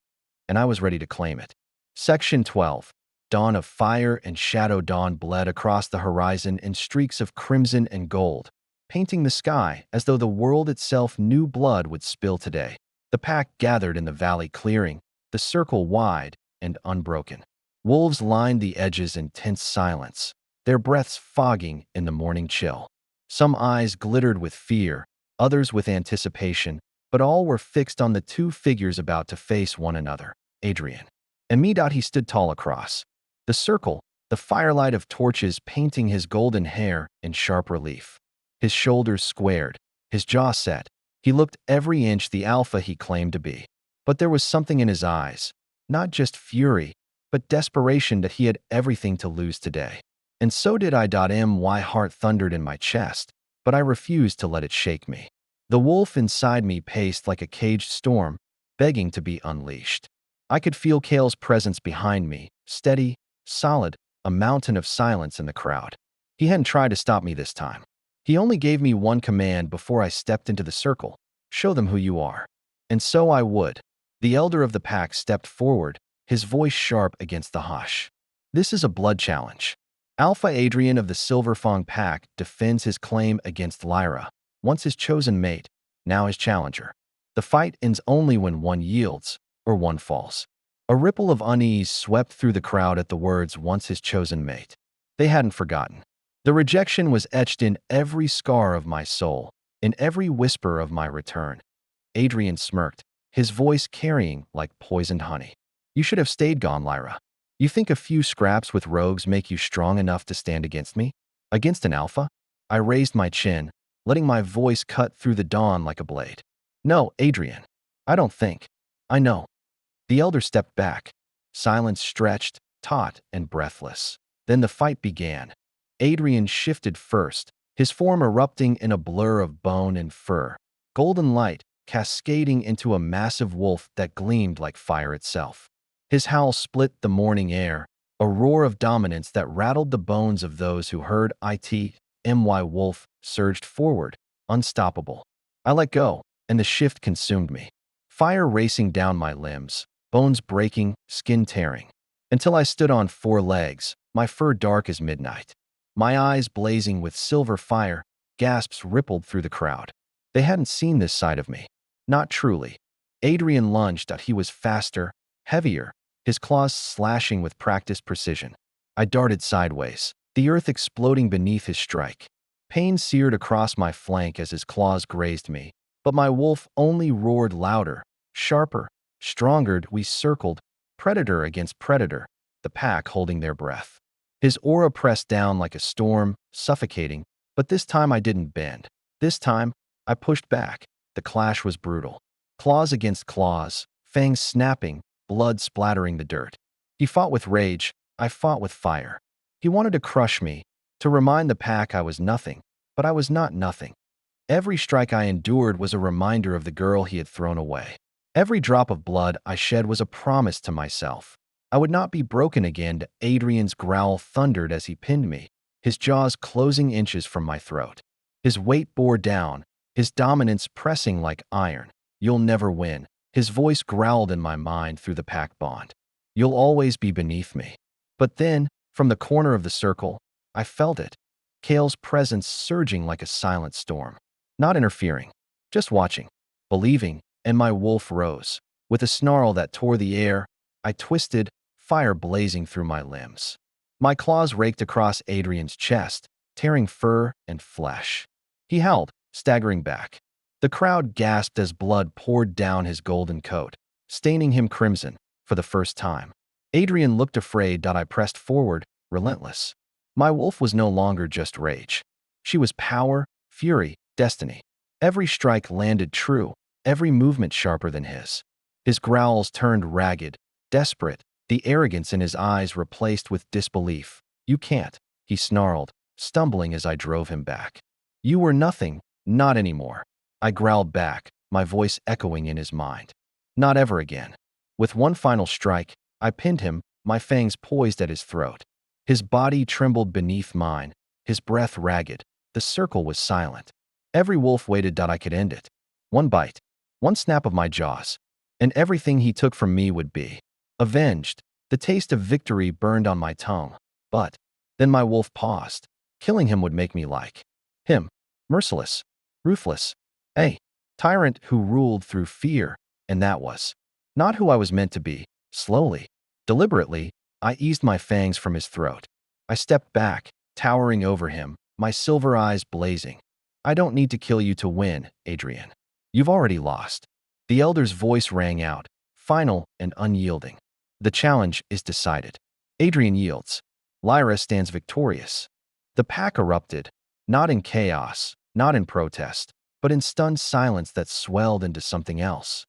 and I was ready to claim it. Section 12. Dawn of fire and shadow. Dawn bled across the horizon in streaks of crimson and gold, painting the sky as though the world itself knew blood would spill today. The pack gathered in the valley clearing, the circle wide and unbroken. Wolves lined the edges in tense silence, their breaths fogging in the morning chill. Some eyes glittered with fear, others with anticipation, but all were fixed on the two figures about to face one another, Adrian and me. He stood tall across the circle, the firelight of torches painting his golden hair in sharp relief. His shoulders squared, his jaw set. He looked every inch the alpha he claimed to be. But there was something in his eyes, not just fury, but desperation that he had everything to lose today. And so did I. My heart thundered in my chest, but I refused to let it shake me. The wolf inside me paced like a caged storm, begging to be unleashed. I could feel Kale's presence behind me, steady, solid, a mountain of silence in the crowd. He hadn't tried to stop me this time. He only gave me one command before I stepped into the circle: show them who you are. And so I would. The elder of the pack stepped forward, his voice sharp against the hush. This is a blood challenge. Alpha Adrian of the Silverfang pack defends his claim against Lyra, once his chosen mate, now his challenger. The fight ends only when one yields, or one falls. A ripple of unease swept through the crowd at the words "once his chosen mate." They hadn't forgotten. The rejection was etched in every scar of my soul, in every whisper of my return. Adrian smirked, his voice carrying like poisoned honey. You should have stayed gone, Lyra. You think a few scraps with rogues make you strong enough to stand against me? Against an alpha? I raised my chin, letting my voice cut through the dawn like a blade. No, Adrian. I don't think. I know. The elder stepped back, silence stretched, taut and breathless. Then the fight began. Adrian shifted first, his form erupting in a blur of bone and fur, golden light cascading into a massive wolf that gleamed like fire itself. His howl split the morning air, a roar of dominance that rattled the bones of those who heard it. Wolf surged forward, unstoppable. I let go, and the shift consumed me. Fire racing down my limbs, bones breaking, skin tearing. Until I stood on 4 legs, my fur dark as midnight. My eyes blazing with silver fire, gasps rippled through the crowd. They hadn't seen this side of me. Not truly. Adrian lunged, he was faster, heavier, his claws slashing with practiced precision. I darted sideways, the earth exploding beneath his strike. Pain seared across my flank as his claws grazed me, but my wolf only roared louder, sharper, stronger. We circled, predator against predator, the pack holding their breath. His aura pressed down like a storm, suffocating, but this time I didn't bend. This time, I pushed back. The clash was brutal. Claws against claws, fangs snapping, blood splattering the dirt. He fought with rage, I fought with fire. He wanted to crush me, to remind the pack I was nothing, but I was not nothing. Every strike I endured was a reminder of the girl he had thrown away. Every drop of blood I shed was a promise to myself. I would not be broken again. Adrian's growl thundered as he pinned me, his jaws closing inches from my throat. His weight bore down, his dominance pressing like iron. You'll never win. His voice growled in my mind through the pack bond. You'll always be beneath me. But then, from the corner of the circle, I felt it. Kale's presence surging like a silent storm. Not interfering, just watching, believing, and my wolf rose. With a snarl that tore the air, I twisted, fire blazing through my limbs. My claws raked across Adrian's chest, tearing fur and flesh. He howled, staggering back. The crowd gasped as blood poured down his golden coat, staining him crimson for the first time. Adrian looked afraid. I pressed forward, relentless. My wolf was no longer just rage. She was power, fury, destiny. Every strike landed true, every movement sharper than his. His growls turned ragged, desperate, the arrogance in his eyes replaced with disbelief. You can't, he snarled, stumbling as I drove him back. You were nothing, not anymore. I growled back, my voice echoing in his mind. Not ever again. With one final strike, I pinned him, my fangs poised at his throat. His body trembled beneath mine, his breath ragged. The circle was silent. Every wolf waited. I could end it. One bite, one snap of my jaws, and everything he took from me would be avenged. The taste of victory burned on my tongue. But then my wolf paused. Killing him would make me like him. Merciless, ruthless, a tyrant who ruled through fear, and that was not who I was meant to be. Slowly, deliberately, I eased my fangs from his throat. I stepped back, towering over him, my silver eyes blazing. I don't need to kill you to win, Adrian. You've already lost. The elder's voice rang out, final and unyielding. The challenge is decided. Adrian yields. Lyra stands victorious. The pack erupted, not in chaos, not in protest, but in stunned silence that swelled into something else.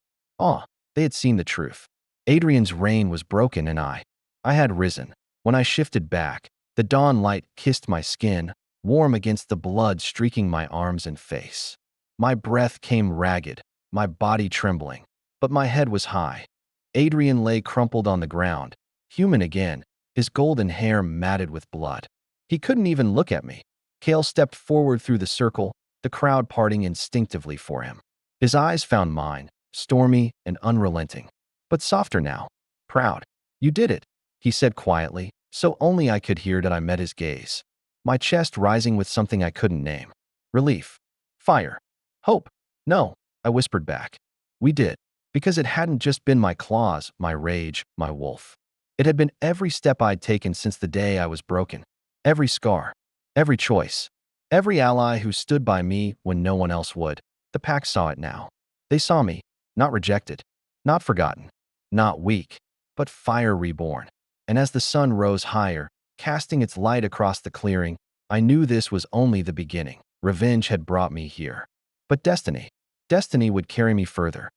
They had seen the truth. Adrian's reign was broken and I had risen. When I shifted back, the dawn light kissed my skin, warm against the blood streaking my arms and face. My breath came ragged, my body trembling, but my head was high. Adrian lay crumpled on the ground, human again, his golden hair matted with blood. He couldn't even look at me. Kale stepped forward through the circle, the crowd parting instinctively for him. His eyes found mine, stormy and unrelenting, but softer now, proud. You did it, he said quietly, so only I could hear that. I met his gaze, my chest rising with something I couldn't name. Relief. Fire. Hope. No, I whispered back. We did, because it hadn't just been my claws, my rage, my wolf. It had been every step I'd taken since the day I was broken. Every scar, every choice, every ally who stood by me when no one else would. The pack saw it now. They saw me, not rejected, not forgotten, not weak, but fire reborn. And as the sun rose higher, casting its light across the clearing, I knew this was only the beginning. Revenge had brought me here. But destiny would carry me further.